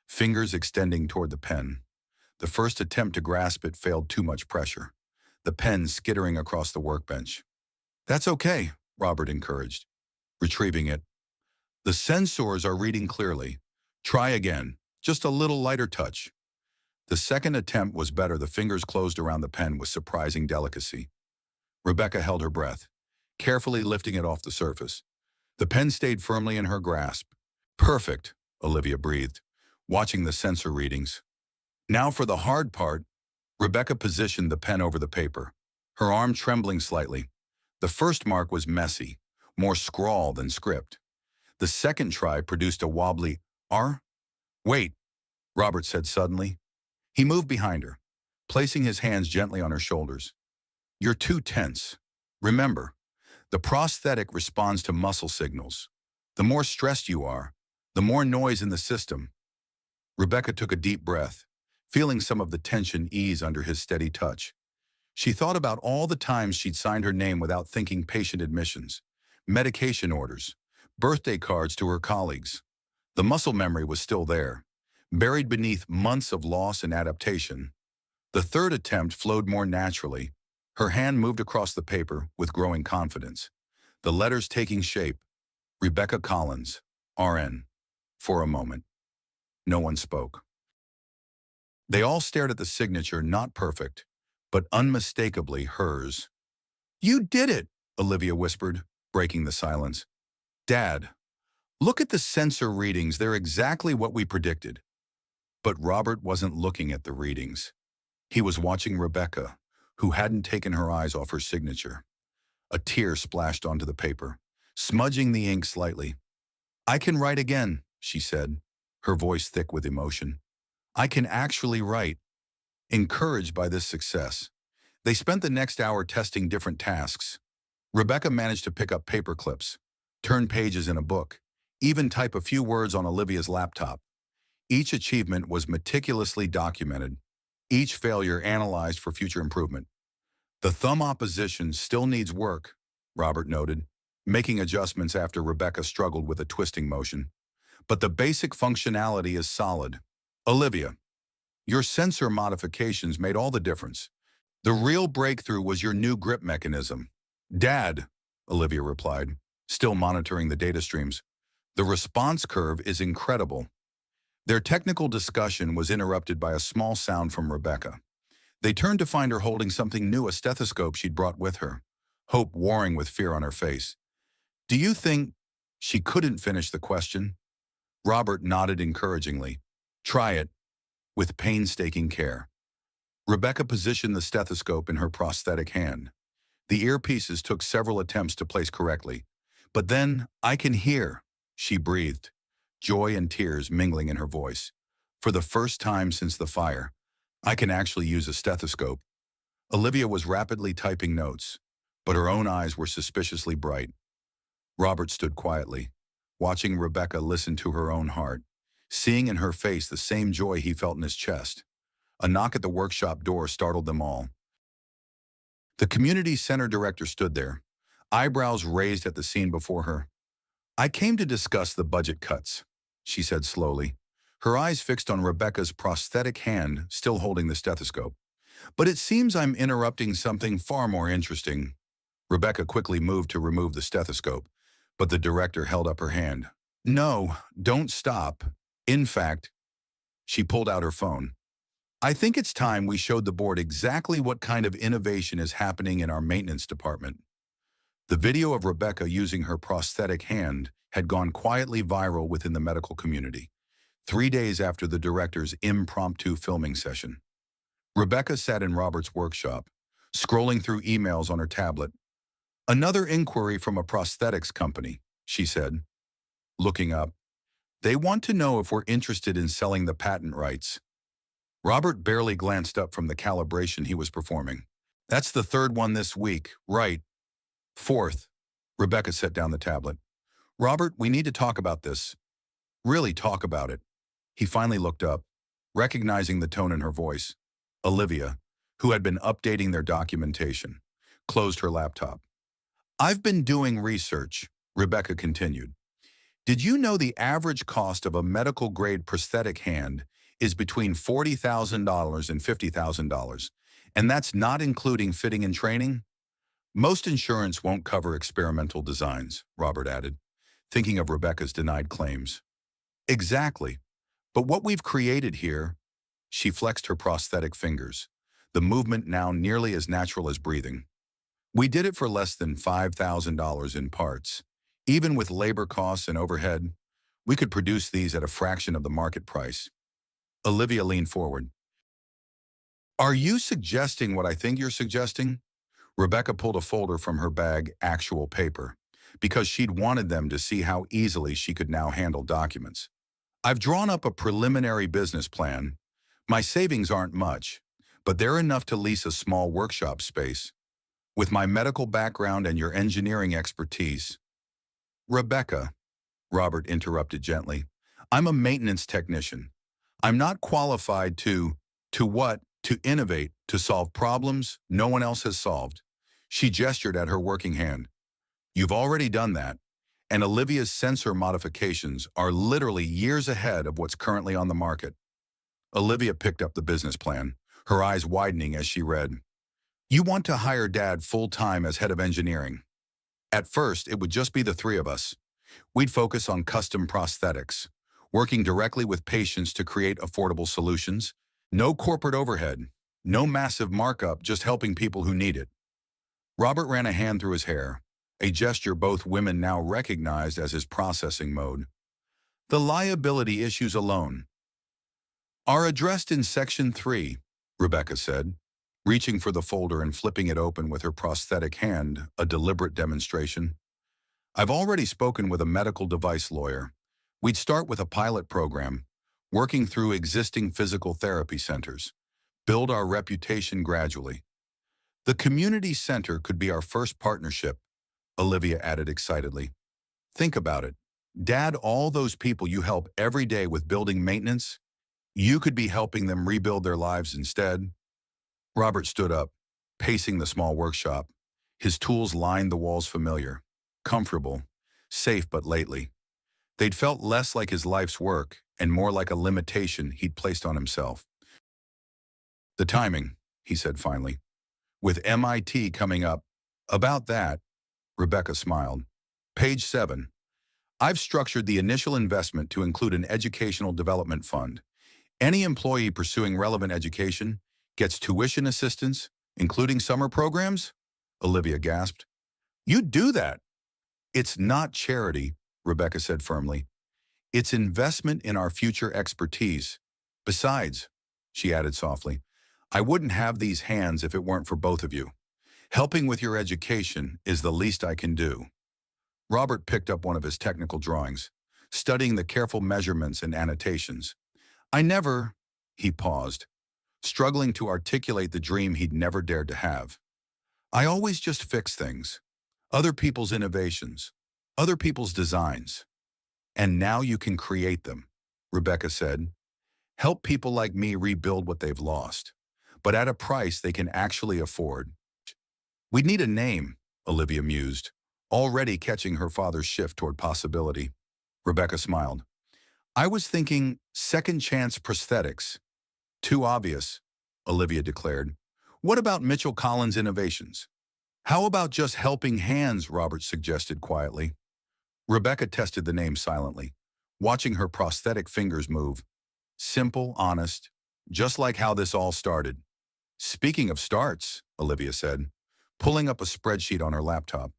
fingers extending toward the pen. The first attempt to grasp it failed: too much pressure, the pen skittering across the workbench. "That's okay," Robert encouraged, retrieving it. "The sensors are reading clearly. Try again, just a little lighter touch." The second attempt was better. The fingers closed around the pen with surprising delicacy. Rebecca held her breath, carefully lifting it off the surface. The pen stayed firmly in her grasp. "Perfect," Olivia breathed, watching the sensor readings. "Now for the hard part." Rebecca positioned the pen over the paper, her arm trembling slightly. The first mark was messy, more scrawl than script. The second try produced a wobbly R. "Wait," Robert said suddenly. He moved behind her, placing his hands gently on her shoulders. "You're too tense. Remember, the prosthetic responds to muscle signals. The more stressed you are, the more noise in the system." Rebecca took a deep breath, feeling some of the tension ease under his steady touch. She thought about all the times she'd signed her name without thinking: patient admissions, medication orders, birthday cards to her colleagues. The muscle memory was still there, buried beneath months of loss and adaptation. The third attempt flowed more naturally. Her hand moved across the paper with growing confidence, the letters taking shape. Rebecca Collins, RN. For a moment, no one spoke. They all stared at the signature, not perfect, but unmistakably hers. "You did it," Olivia whispered, breaking the silence. "Dad, look at the sensor readings. They're exactly what we predicted." But Robert wasn't looking at the readings. He was watching Rebecca, who hadn't taken her eyes off her signature. A tear splashed onto the paper, smudging the ink slightly. "I can write again," she said, her voice thick with emotion. "I can actually write." Encouraged by this success, they spent the next hour testing different tasks. Rebecca managed to pick up paper clips, turn pages in a book, even type a few words on Olivia's laptop. Each achievement was meticulously documented, each failure analyzed for future improvement. "The thumb opposition still needs work," Robert noted, making adjustments after Rebecca struggled with a twisting motion. "But the basic functionality is solid." "Olivia, your sensor modifications made all the difference. The real breakthrough was your new grip mechanism." "Dad," Olivia replied, still monitoring the data streams, "the response curve is incredible." Their technical discussion was interrupted by a small sound from Rebecca. They turned to find her holding something new, a stethoscope she'd brought with her, hope warring with fear on her face. "Do you think—" She couldn't finish the question. Robert nodded encouragingly. "Try it," with painstaking care. Rebecca positioned the stethoscope in her prosthetic hand. The earpieces took several attempts to place correctly. But then, "I can hear," she breathed, joy and tears mingling in her voice. "For the first time since the fire, I can actually use a stethoscope." Olivia was rapidly typing notes, but her own eyes were suspiciously bright. Robert stood quietly, watching Rebecca listen to her own heart, seeing in her face the same joy he felt in his chest. A knock at the workshop door startled them all. The community center director stood there, eyebrows raised at the scene before her. "I came to discuss the budget cuts," she said slowly, her eyes fixed on Rebecca's prosthetic hand still holding the stethoscope. "But it seems I'm interrupting something far more interesting." Rebecca quickly moved to remove the stethoscope, but the director held up her hand. "No, don't stop. In fact," she pulled out her phone, "I think it's time we showed the board exactly what kind of innovation is happening in our maintenance department." The video of Rebecca using her prosthetic hand had gone quietly viral within the medical community, 3 days after the director's impromptu filming session. Rebecca sat in Robert's workshop, scrolling through emails on her tablet. "Another inquiry from a prosthetics company," she said, looking up. "They want to know if we're interested in selling the patent rights." Robert barely glanced up from the calibration he was performing. "That's the third one this week, right?" "Fourth." Rebecca set down the tablet. "Robert, we need to talk about this. Really talk about it." He finally looked up, recognizing the tone in her voice. Olivia, who had been updating their documentation, closed her laptop. "I've been doing research," Rebecca continued. "Did you know the average cost of a medical-grade prosthetic hand is between $40,000 and $50,000, and that's not including fitting and training?" "Most insurance won't cover experimental designs," Robert added, thinking of Rebecca's denied claims. "Exactly. But what we've created here—" She flexed her prosthetic fingers, the movement now nearly as natural as breathing. "We did it for less than $5,000 in parts. Even with labor costs and overhead, we could produce these at a fraction of the market price." Olivia leaned forward. "Are you suggesting what I think you're suggesting?" Rebecca pulled a folder from her bag, actual paper, because she'd wanted them to see how easily she could now handle documents. "I've drawn up a preliminary business plan. My savings aren't much, but they're enough to lease a small workshop space. With my medical background and your engineering expertise—" "Rebecca," Robert interrupted gently, "I'm a maintenance technician. I'm not qualified to—" "To what?" to innovate, to solve problems no one else has solved. She gestured at her working hand. You've already done that, and Olivia's sensor modifications are literally years ahead of what's currently on the market. Olivia picked up the business plan, her eyes widening as she read. You want to hire Dad full-time as head of engineering. At first, it would just be the three of us. We'd focus on custom prosthetics, working directly with patients to create affordable solutions. No corporate overhead, no massive markup, just helping people who need it. Robert ran a hand through his hair, a gesture both women now recognized as his processing mode. The liability issues alone are addressed in Section 3, Rebecca said, reaching for the folder and flipping it open with her prosthetic hand, a deliberate demonstration. I've already spoken with a medical device lawyer. We'd start with a pilot program, working through existing physical therapy centers, build our reputation gradually. The community center could be our first partnership, Olivia added excitedly. Think about it. Dad, all those people you help every day with building maintenance, you could be helping them rebuild their lives instead. Robert stood up, pacing the small workshop. His tools lined the walls familiar, comfortable, safe but lately. They'd felt less like his life's work and more like a limitation he'd placed on himself. The timing, he said finally. With MIT coming up. About that, Rebecca smiled. Page 7. I've structured the initial investment to include an educational development fund. Any employee pursuing relevant education gets tuition assistance, including summer programs? Olivia gasped. You do that? It's not charity, Rebecca said firmly. It's investment in our future expertise. Besides, she added softly, I wouldn't have these hands if it weren't for both of you. Helping with your education is the least I can do. Robert picked up one of his technical drawings, studying the careful measurements and annotations. He paused, struggling to articulate the dream he'd never dared to have. I always just fix things. Other people's innovations, other people's designs. And now you can create them, Rebecca said. Help people like me rebuild what they've lost, but at a price they can actually afford. We'd need a name, Olivia mused, already catching her father's shift toward possibility. Rebecca smiled. I was thinking Second Chance Prosthetics. Too obvious, Olivia declared. What about Mitchell Collins Innovations? How about just Helping Hands, Robert suggested quietly. Rebecca tested the name silently, watching her prosthetic fingers move. Simple, honest, just like how this all started. Speaking of starts, Olivia said, pulling up a spreadsheet on her laptop.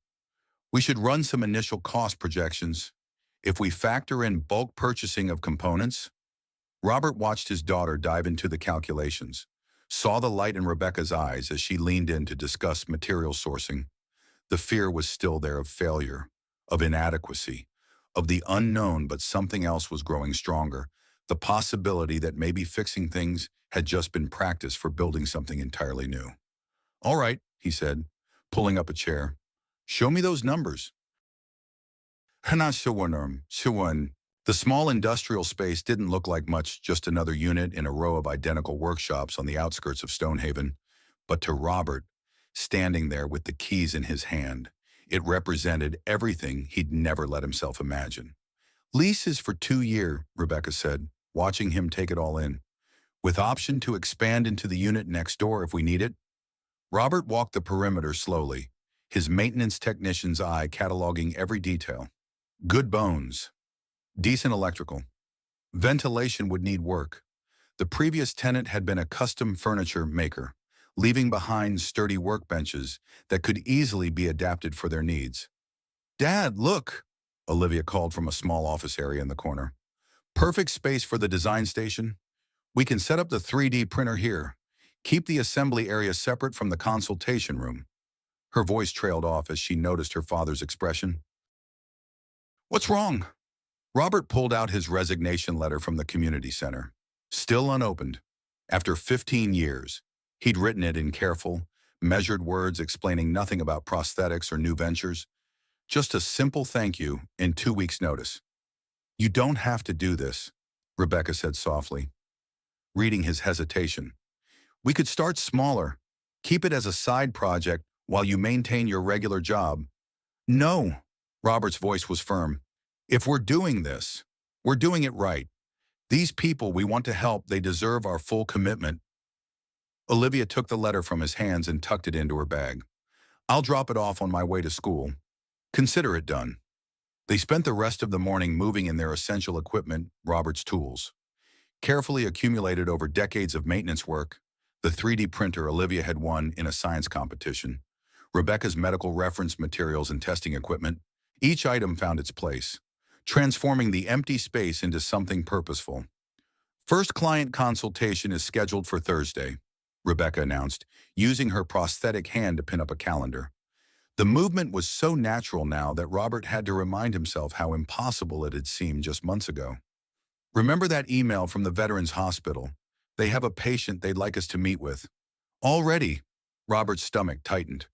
We should run some initial cost projections. If we factor in bulk purchasing of components. Robert watched his daughter dive into the calculations, saw the light in Rebecca's eyes as she leaned in to discuss material sourcing. The fear was still there of failure, of inadequacy, of the unknown, but something else was growing stronger, the possibility that maybe fixing things had just been practice for building something entirely new. All right, he said, pulling up a chair. Show me those numbers. The small industrial space didn't look like much, just another unit in a row of identical workshops on the outskirts of Stonehaven. But to Robert, standing there with the keys in his hand, it represented everything he'd never let himself imagine. Lease is for 2 years, Rebecca said, watching him take it all in. With option to expand into the unit next door if we need it. Robert walked the perimeter slowly, his maintenance technician's eye cataloging every detail. Good bones. Decent electrical. Ventilation would need work. The previous tenant had been a custom furniture maker, leaving behind sturdy workbenches that could easily be adapted for their needs. Dad, look, Olivia called from a small office area in the corner. Perfect space for the design station. We can set up the 3D printer here. Keep the assembly area separate from the consultation room. Her voice trailed off as she noticed her father's expression. What's wrong? Robert pulled out his resignation letter from the community center, still unopened. After 15 years, he'd written it in careful, measured words explaining nothing about prosthetics or new ventures, just a simple thank you in 2 weeks' notice. You don't have to do this, Rebecca said softly, reading his hesitation. We could start smaller. Keep it as a side project while you maintain your regular job. No, Robert's voice was firm. If we're doing this, we're doing it right. These people we want to help, they deserve our full commitment. Olivia took the letter from his hands and tucked it into her bag. I'll drop it off on my way to school. Consider it done. They spent the rest of the morning moving in their essential equipment, Robert's tools. Carefully accumulated over decades of maintenance work, the 3D printer Olivia had won in a science competition, Rebecca's medical reference materials and testing equipment, each item found its place, transforming the empty space into something purposeful. First client consultation is scheduled for Thursday, Rebecca announced, using her prosthetic hand to pin up a calendar. The movement was so natural now that Robert had to remind himself how impossible it had seemed just months ago. Remember that email from the Veterans Hospital? They have a patient they'd like us to meet with. Already, Robert's stomach tightened.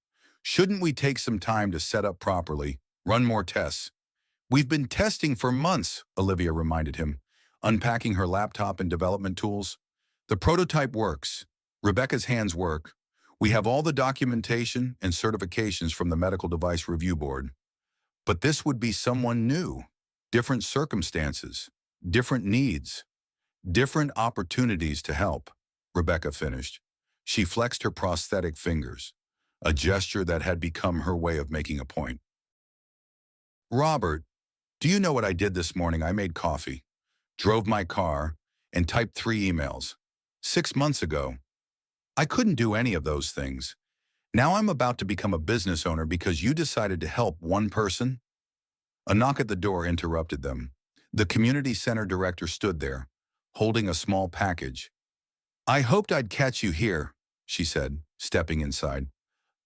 Shouldn't we take some time to set up properly, run more tests? We've been testing for months, Olivia reminded him, unpacking her laptop and development tools. The prototype works. Rebecca's hands work. We have all the documentation and certifications from the Medical Device Review Board. But this would be someone new, different circumstances, different needs, different opportunities to help, Rebecca finished. She flexed her prosthetic fingers, a gesture that had become her way of making a point. Robert, do you know what I did this morning? I made coffee, drove my car, and typed 3 emails. 6 months ago, I couldn't do any of those things. Now I'm about to become a business owner because you decided to help one person? A knock at the door interrupted them. The community center director stood there, holding a small package. I hoped I'd catch you here, she said, stepping inside.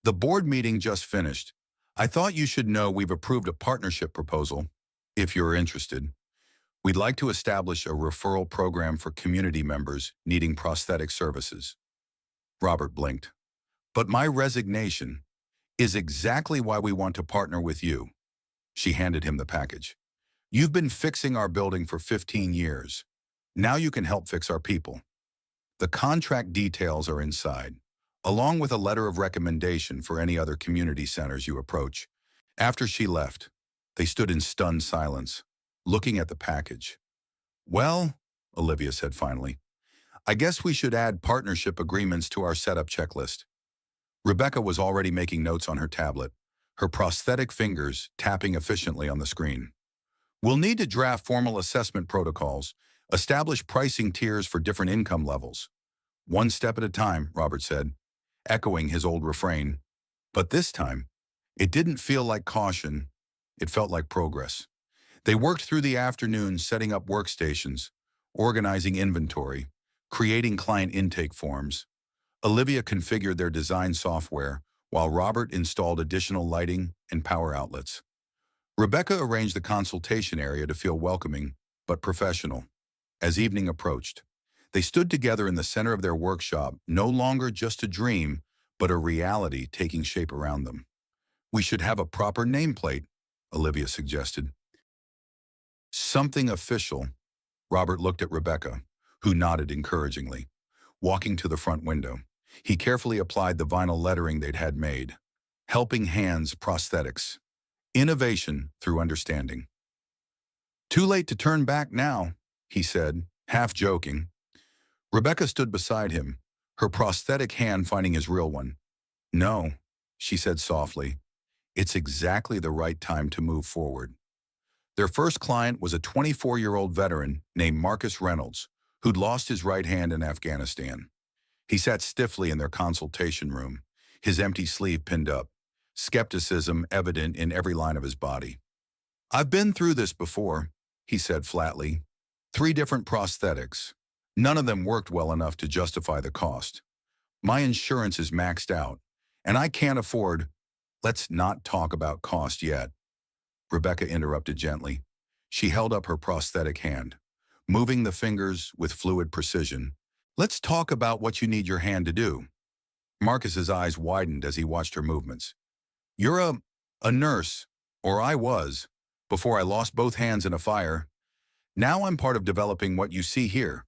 The board meeting just finished. I thought you should know we've approved a partnership proposal, if you're interested. We'd like to establish a referral program for community members needing prosthetic services. Robert blinked. But my resignation is exactly why we want to partner with you. She handed him the package. You've been fixing our building for 15 years. Now you can help fix our people. The contract details are inside, along with a letter of recommendation for any other community centers you approach. After she left, they stood in stunned silence, looking at the package. Well, Olivia said finally, I guess we should add partnership agreements to our setup checklist. Rebecca was already making notes on her tablet, her prosthetic fingers tapping efficiently on the screen. We'll need to draft formal assessment protocols, establish pricing tiers for different income levels. One step at a time, Robert said, echoing his old refrain. But this time, it didn't feel like caution, it felt like progress. They worked through the afternoon setting up workstations, organizing inventory, creating client intake forms. Olivia configured their design software, while Robert installed additional lighting and power outlets. Rebecca arranged the consultation area to feel welcoming, but professional. As evening approached, they stood together in the center of their workshop, no longer just a dream, but a reality taking shape around them. We should have a proper nameplate, Olivia suggested. Something official. Robert looked at Rebecca, who nodded encouragingly. Walking to the front window, he carefully applied the vinyl lettering they'd had made. Helping Hands Prosthetics. Innovation through understanding. Too late to turn back now, he said, half joking. Rebecca stood beside him, her prosthetic hand finding his real one. No, she said softly. It's exactly the right time to move forward. Their first client was a 24-year-old veteran named Marcus Reynolds, who'd lost his right hand in Afghanistan. He sat stiffly in their consultation room, his empty sleeve pinned up, skepticism evident in every line of his body. I've been through this before, he said flatly. 3 different prosthetics. None of them worked well enough to justify the cost. My insurance is maxed out, and I can't afford. Let's not talk about cost yet. Rebecca interrupted gently. She held up her prosthetic hand, moving the fingers with fluid precision. Let's talk about what you need your hand to do. Marcus's eyes widened as he watched her movements. You're a nurse, or I was, before I lost both hands in a fire. Now I'm part of developing what you see here.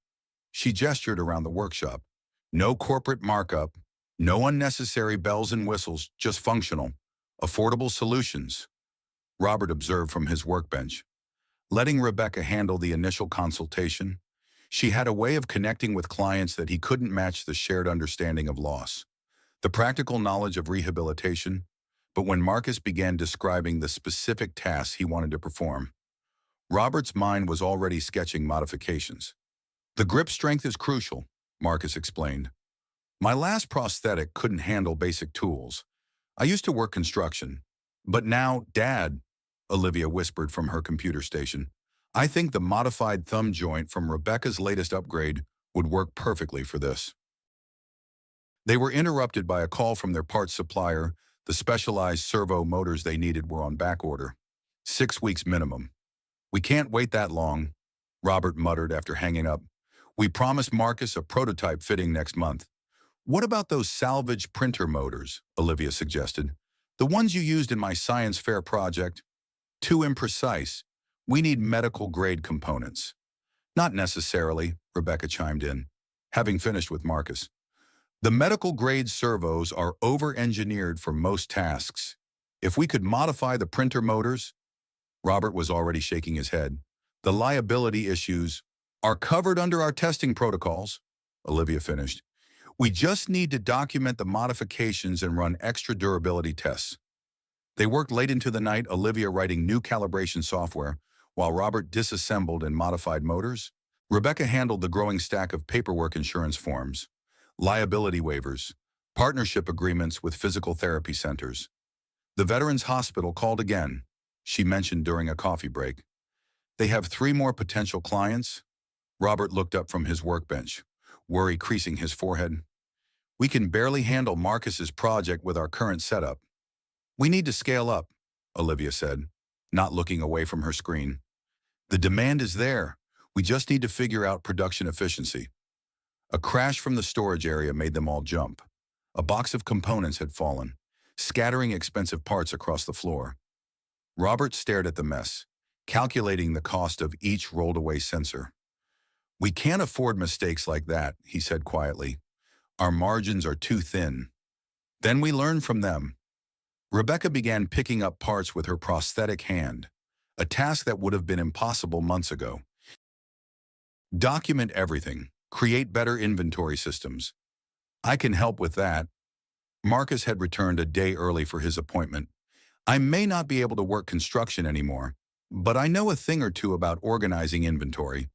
She gestured around the workshop, No corporate markup, no unnecessary bells and whistles, just functional, affordable solutions, Robert observed from his workbench. Letting Rebecca handle the initial consultation, she had a way of connecting with clients that he couldn't match the shared understanding of loss, the practical knowledge of rehabilitation. But when Marcus began describing the specific tasks he wanted to perform, Robert's mind was already sketching modifications. The grip strength is crucial, Marcus explained. My last prosthetic couldn't handle basic tools. I used to work construction. But now, Dad, Olivia whispered from her computer station, I think the modified thumb joint from Rebecca's latest upgrade would work perfectly for this. They were interrupted by a call from their parts supplier. The specialized servo motors they needed were on back order. 6 weeks minimum. We can't wait that long, Robert muttered after hanging up. We promised Marcus a prototype fitting next month. What about those salvage printer motors? Olivia suggested. The ones you used in my science fair project? Too imprecise. We need medical-grade components. Not necessarily, Rebecca chimed in, having finished with Marcus. The medical-grade servos are over-engineered for most tasks. If we could modify the printer motors, Robert was already shaking his head. The liability issues are covered under our testing protocols, Olivia finished. We just need to document the modifications and run extra durability tests. They worked late into the night, Olivia writing new calibration software, while Robert disassembled and modified motors. Rebecca handled the growing stack of paperwork, insurance forms, liability waivers, partnership agreements with physical therapy centers. The Veterans Hospital called again, she mentioned during a coffee break. They have 3 more potential clients. Robert looked up from his workbench, worry creasing his forehead. We can barely handle Marcus's project with our current setup. We need to scale up, Olivia said, not looking away from her screen. The demand is there. We just need to figure out production efficiency. A crash from the storage area made them all jump. A box of components had fallen, scattering expensive parts across the floor. Robert stared at the mess, calculating the cost of each rolled-away sensor. We can't afford mistakes like that, he said quietly. Our margins are too thin. Then we learn from them. Rebecca began picking up parts with her prosthetic hand, a task that would have been impossible months ago. Document everything. Create better inventory systems. I can help with that. Marcus had returned a day early for his appointment. I may not be able to work construction anymore, but I know a thing or two about organizing inventory.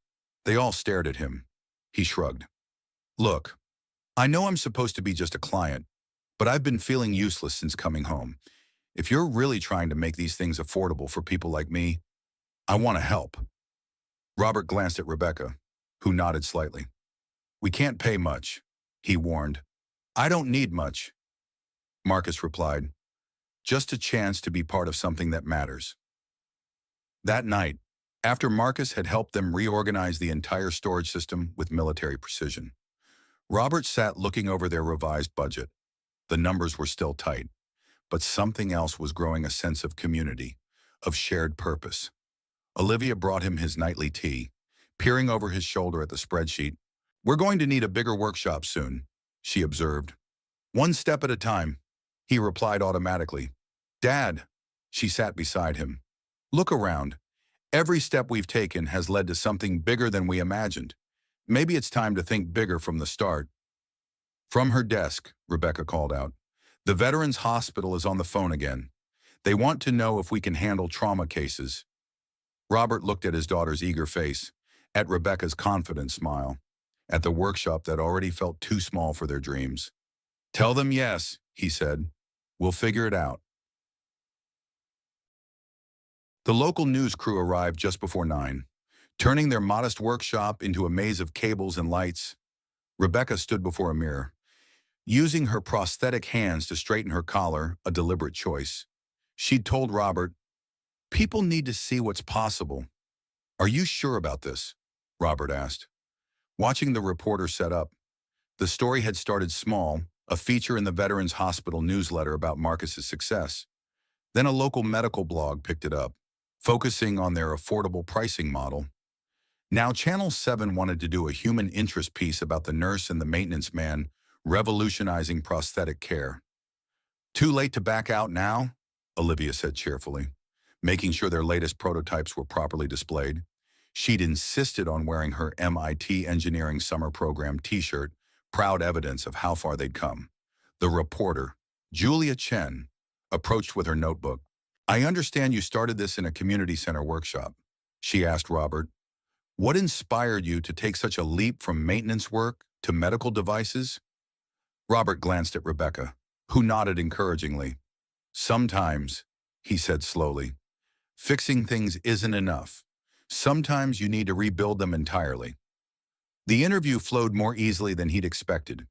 They all stared at him. He shrugged. Look, I know I'm supposed to be just a client, but I've been feeling useless since coming home. If you're really trying to make these things affordable for people like me, I want to help. Robert glanced at Rebecca, who nodded slightly. We can't pay much, he warned. I don't need much, Marcus replied. Just a chance to be part of something that matters. That night, after Marcus had helped them reorganize the entire storage system with military precision, Robert sat looking over their revised budget. The numbers were still tight, but something else was growing, a sense of community, of shared purpose. Olivia brought him his nightly tea, peering over his shoulder at the spreadsheet. We're going to need a bigger workshop soon, she observed. One step at a time, he replied automatically. Dad, she sat beside him. Look around. Every step we've taken has led to something bigger than we imagined. Maybe it's time to think bigger from the start. From her desk, Rebecca called out. The Veterans Hospital is on the phone again. They want to know if we can handle trauma cases. Robert looked at his daughter's eager face, at Rebecca's confident smile, at the workshop that already felt too small for their dreams. Tell them yes, he said. We'll figure it out. The local news crew arrived just before 9, turning their modest workshop into a maze of cables and lights. Rebecca stood before a mirror, using her prosthetic hands to straighten her collar, a deliberate choice. She'd told Robert, people need to see what's possible. Are you sure about this? Robert asked. Watching the reporter set up, the story had started small, a feature in the Veterans Hospital newsletter about Marcus's success. Then a local medical blog picked it up, focusing on their affordable pricing model. Now, Channel 7 wanted to do a human interest piece about the nurse and the maintenance man revolutionizing prosthetic care. Too late to back out now? Olivia said cheerfully, making sure their latest prototypes were properly displayed. She'd insisted on wearing her MIT Engineering Summer Program t-shirt, proud evidence of how far they'd come. The reporter, Julia Chen, approached with her notebook. I understand you started this in a community center workshop. She asked Robert, what inspired you to take such a leap from maintenance work to medical devices? Robert glanced at Rebecca, who nodded encouragingly. Sometimes, he said slowly, fixing things isn't enough. Sometimes you need to rebuild them entirely. The interview flowed more easily than he'd expected.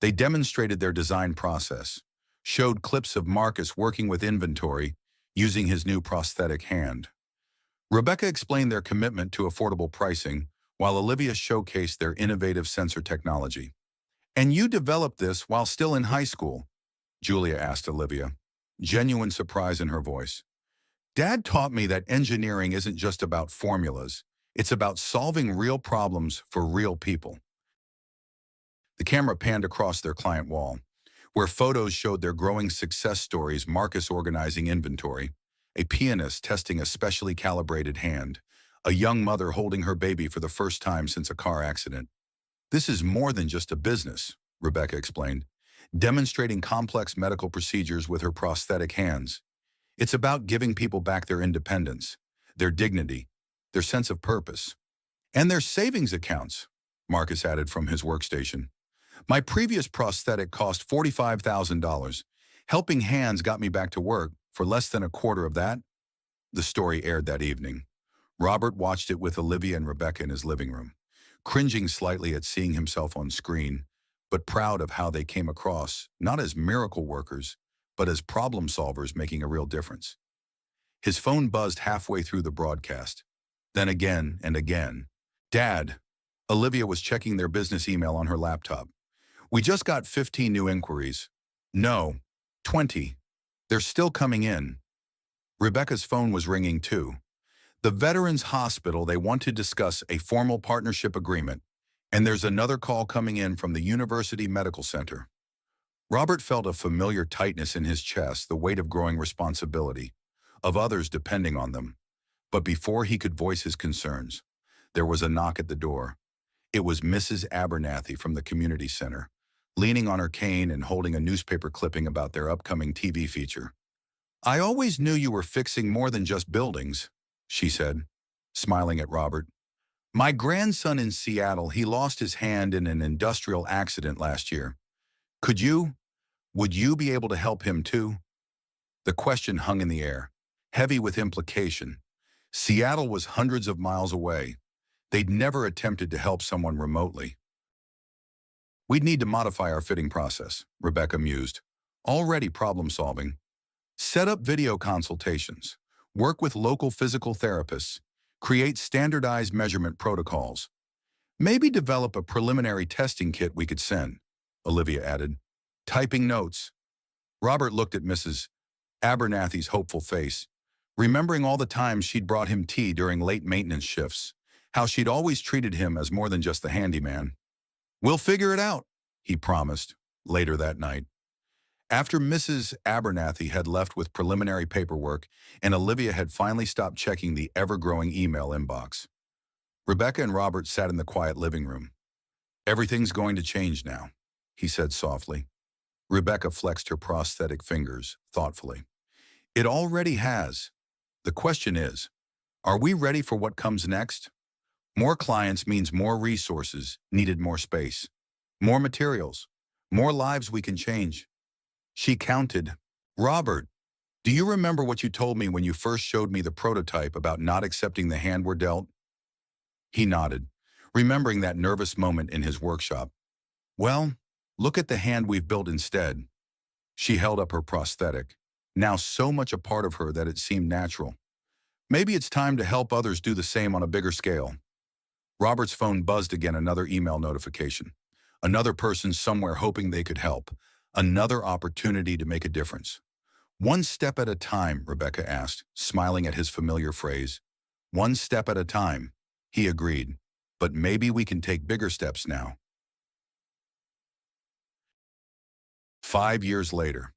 They demonstrated their design process, showed clips of Marcus working with inventory, using his new prosthetic hand. Rebecca explained their commitment to affordable pricing, while Olivia showcased their innovative sensor technology. And you developed this while still in high school? Julia asked Olivia, genuine surprise in her voice. Dad taught me that engineering isn't just about formulas. It's about solving real problems for real people. The camera panned across their client wall, where photos showed their growing success stories, Marcus organizing inventory, a pianist testing a specially calibrated hand, a young mother holding her baby for the first time since a car accident. This is more than just a business, Rebecca explained, demonstrating complex medical procedures with her prosthetic hands. It's about giving people back their independence, their dignity, their sense of purpose. And their savings accounts, Marcus added from his workstation. My previous prosthetic cost $45,000. Helping Hands got me back to work for less than a quarter of that. The story aired that evening. Robert watched it with Olivia and Rebecca in his living room, cringing slightly at seeing himself on screen, but proud of how they came across, not as miracle workers, but as problem solvers making a real difference. His phone buzzed halfway through the broadcast, then again and again. Dad, Olivia was checking their business email on her laptop. We just got 15 new inquiries. No, 20. They're still coming in. Rebecca's phone was ringing too. The Veterans Hospital, they want to discuss a formal partnership agreement, and there's another call coming in from the University Medical Center. Robert felt a familiar tightness in his chest, the weight of growing responsibility, of others depending on them. But before he could voice his concerns, there was a knock at the door. It was Mrs. Abernathy from the community center, leaning on her cane and holding a newspaper clipping about their upcoming TV feature. I always knew you were fixing more than just buildings, she said, smiling at Robert. My grandson in Seattle, he lost his hand in an industrial accident last year. Would you be able to help him too? The question hung in the air, heavy with implication. Seattle was hundreds of miles away. They'd never attempted to help someone remotely. We'd need to modify our fitting process, Rebecca mused. Already problem-solving. Set up video consultations. Work with local physical therapists. Create standardized measurement protocols. Maybe develop a preliminary testing kit we could send, Olivia added. Typing notes. Robert looked at Mrs. Abernathy's hopeful face, remembering all the times she'd brought him tea during late maintenance shifts, how she'd always treated him as more than just the handyman. We'll figure it out, he promised, later that night. After Mrs. Abernathy had left with preliminary paperwork and Olivia had finally stopped checking the ever-growing email inbox, Rebecca and Robert sat in the quiet living room. Everything's going to change now, he said softly. Rebecca flexed her prosthetic fingers thoughtfully. It already has. The question is, are we ready for what comes next? More clients means more resources, needed more space, more materials, more lives we can change. She counted. Robert, do you remember what you told me when you first showed me the prototype about not accepting the hand we're dealt? He nodded, remembering that nervous moment in his workshop. Well, look at the hand we've built instead. She held up her prosthetic, now so much a part of her that it seemed natural. Maybe it's time to help others do the same on a bigger scale. Robert's phone buzzed again, another email notification. Another person somewhere hoping they could help. Another opportunity to make a difference. One step at a time, Rebecca asked, smiling at his familiar phrase. One step at a time, he agreed. but maybe we can take bigger steps now. 5 years later,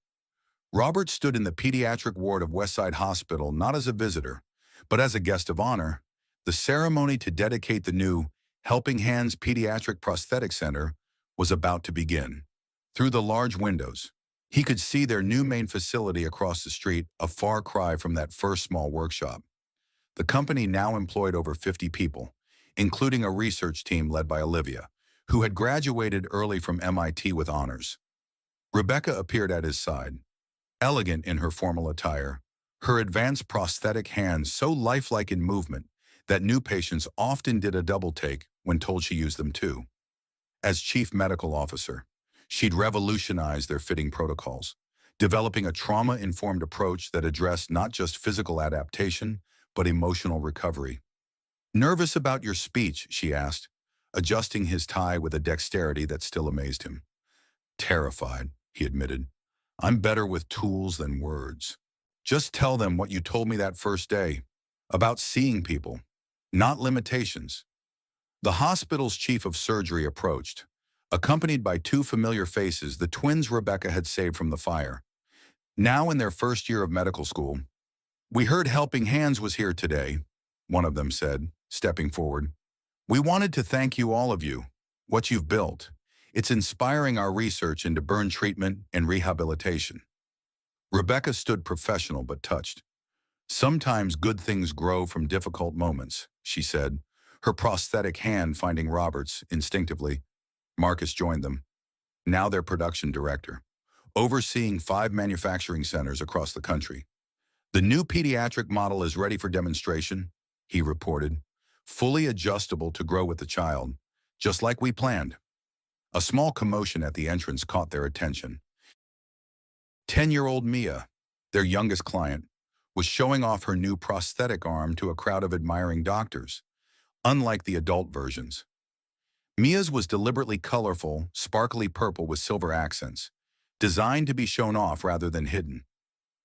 Robert stood in the pediatric ward of Westside Hospital not as a visitor, but as a guest of honor. The ceremony to dedicate the new Helping Hands Pediatric Prosthetic Center was about to begin. Through the large windows, he could see their new main facility across the street, a far cry from that first small workshop. The company now employed over 50 people, including a research team led by Olivia, who had graduated early from MIT with honors. Rebecca appeared at his side, elegant in her formal attire, her advanced prosthetic hands so lifelike in movement that new patients often did a double take when told she used them too. As chief medical officer, she'd revolutionized their fitting protocols, developing a trauma-informed approach that addressed not just physical adaptation, but emotional recovery. "Nervous about your speech?" she asked, adjusting his tie with a dexterity that still amazed him. "Terrified," he admitted. "I'm better with tools than words. Just tell them what you told me that first day, about seeing people, not limitations." The hospital's chief of surgery approached, accompanied by two familiar faces, the twins Rebecca had saved from the fire. Now in their first year of medical school, "We heard Helping Hands was here today," one of them said, stepping forward. "We wanted to thank you, all of you, what you've built. It's inspiring our research into burn treatment and rehabilitation." Rebecca stood professional but touched. "Sometimes good things grow from difficult moments," she said, her prosthetic hand finding Robert's instinctively. Marcus joined them, now their production director, overseeing 5 manufacturing centers across the country. "The new pediatric model is ready for demonstration," he reported, "fully adjustable to grow with the child, just like we planned." A small commotion at the entrance caught their attention. 10-year-old Mia, their youngest client, was showing off her new prosthetic arm to a crowd of admiring doctors, unlike the adult versions. Mia's was deliberately colorful, sparkly purple with silver accents, designed to be shown off rather than hidden.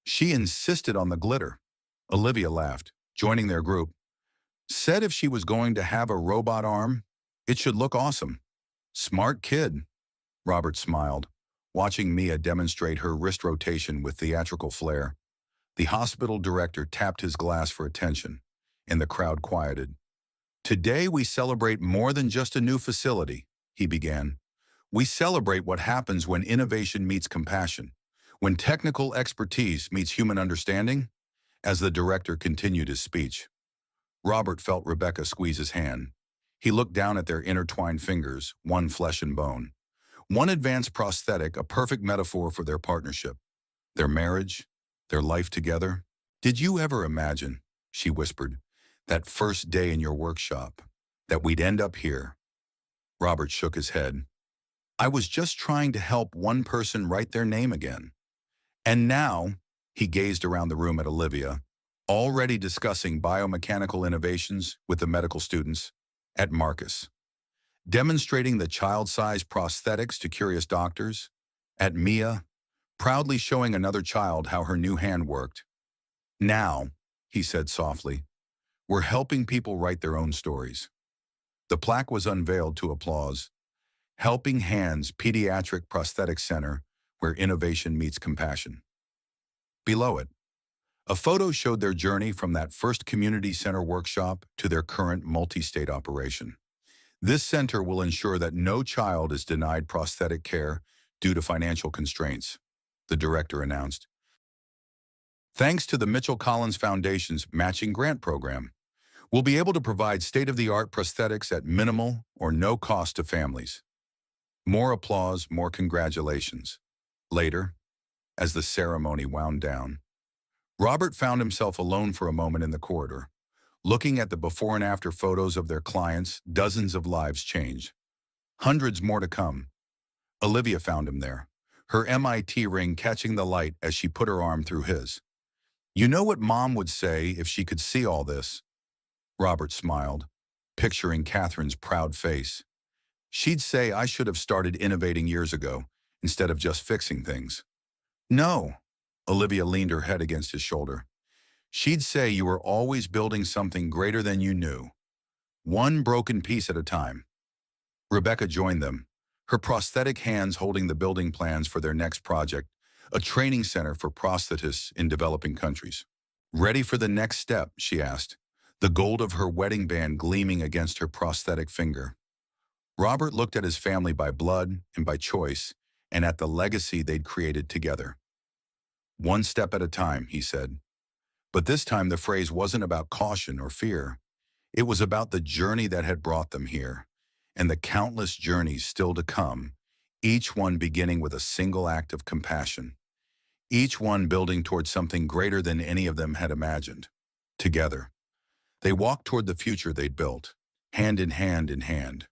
She insisted on the glitter. Olivia laughed, joining their group. "Said if she was going to have a robot arm, it should look awesome." "Smart kid," Robert smiled, watching Mia demonstrate her wrist rotation with theatrical flair. The hospital director tapped his glass for attention, and the crowd quieted. "Today we celebrate more than just a new facility," he began. "We celebrate what happens when innovation meets compassion, when technical expertise meets human understanding." As the director continued his speech, Robert felt Rebecca squeeze his hand. He looked down at their intertwined fingers, one flesh and bone. One advanced prosthetic, a perfect metaphor for their partnership, their marriage, their life together. "Did you ever imagine," she whispered, "that first day in your workshop, that we'd end up here?" Robert shook his head. "I was just trying to help one person write their name again. And now," he gazed around the room at Olivia, already discussing biomechanical innovations with the medical students, at Marcus, demonstrating the child-sized prosthetics to curious doctors, at Mia, proudly showing another child how her new hand worked. "Now," he said softly, "we're helping people write their own stories." The plaque was unveiled to applause. "Helping Hands Pediatric Prosthetic Center, where innovation meets compassion." Below it, a photo showed their journey from that first community center workshop to their current multi-state operation. "This center will ensure that no child is denied prosthetic care due to financial constraints," the director announced. "Thanks to the Mitchell Collins Foundation's matching grant program, we'll be able to provide state-of-the-art prosthetics at minimal or no cost to families." More applause, more congratulations. Later, as the ceremony wound down, Robert found himself alone for a moment in the corridor. Looking at the before and after photos of their clients, dozens of lives changed. Hundreds more to come. Olivia found him there, her MIT ring catching the light as she put her arm through his. "You know what Mom would say if she could see all this?" Robert smiled, picturing Catherine's proud face. "She'd say I should have started innovating years ago, instead of just fixing things." "No," Olivia leaned her head against his shoulder. "She'd say you were always building something greater than you knew." one broken piece at a time. Rebecca joined them, her prosthetic hands holding the building plans for their next project, a training center for prosthetists in developing countries. Ready for the next step, she asked, the gold of her wedding band gleaming against her prosthetic finger. Robert looked at his family by blood and by choice, and at the legacy they'd created together. One step at a time, he said. But this time the phrase wasn't about caution or fear. It was about the journey that had brought them here, and the countless journeys still to come, each one beginning with a single act of compassion, each one building towards something greater than any of them had imagined. Together, they walked toward the future they'd built, hand in hand in hand.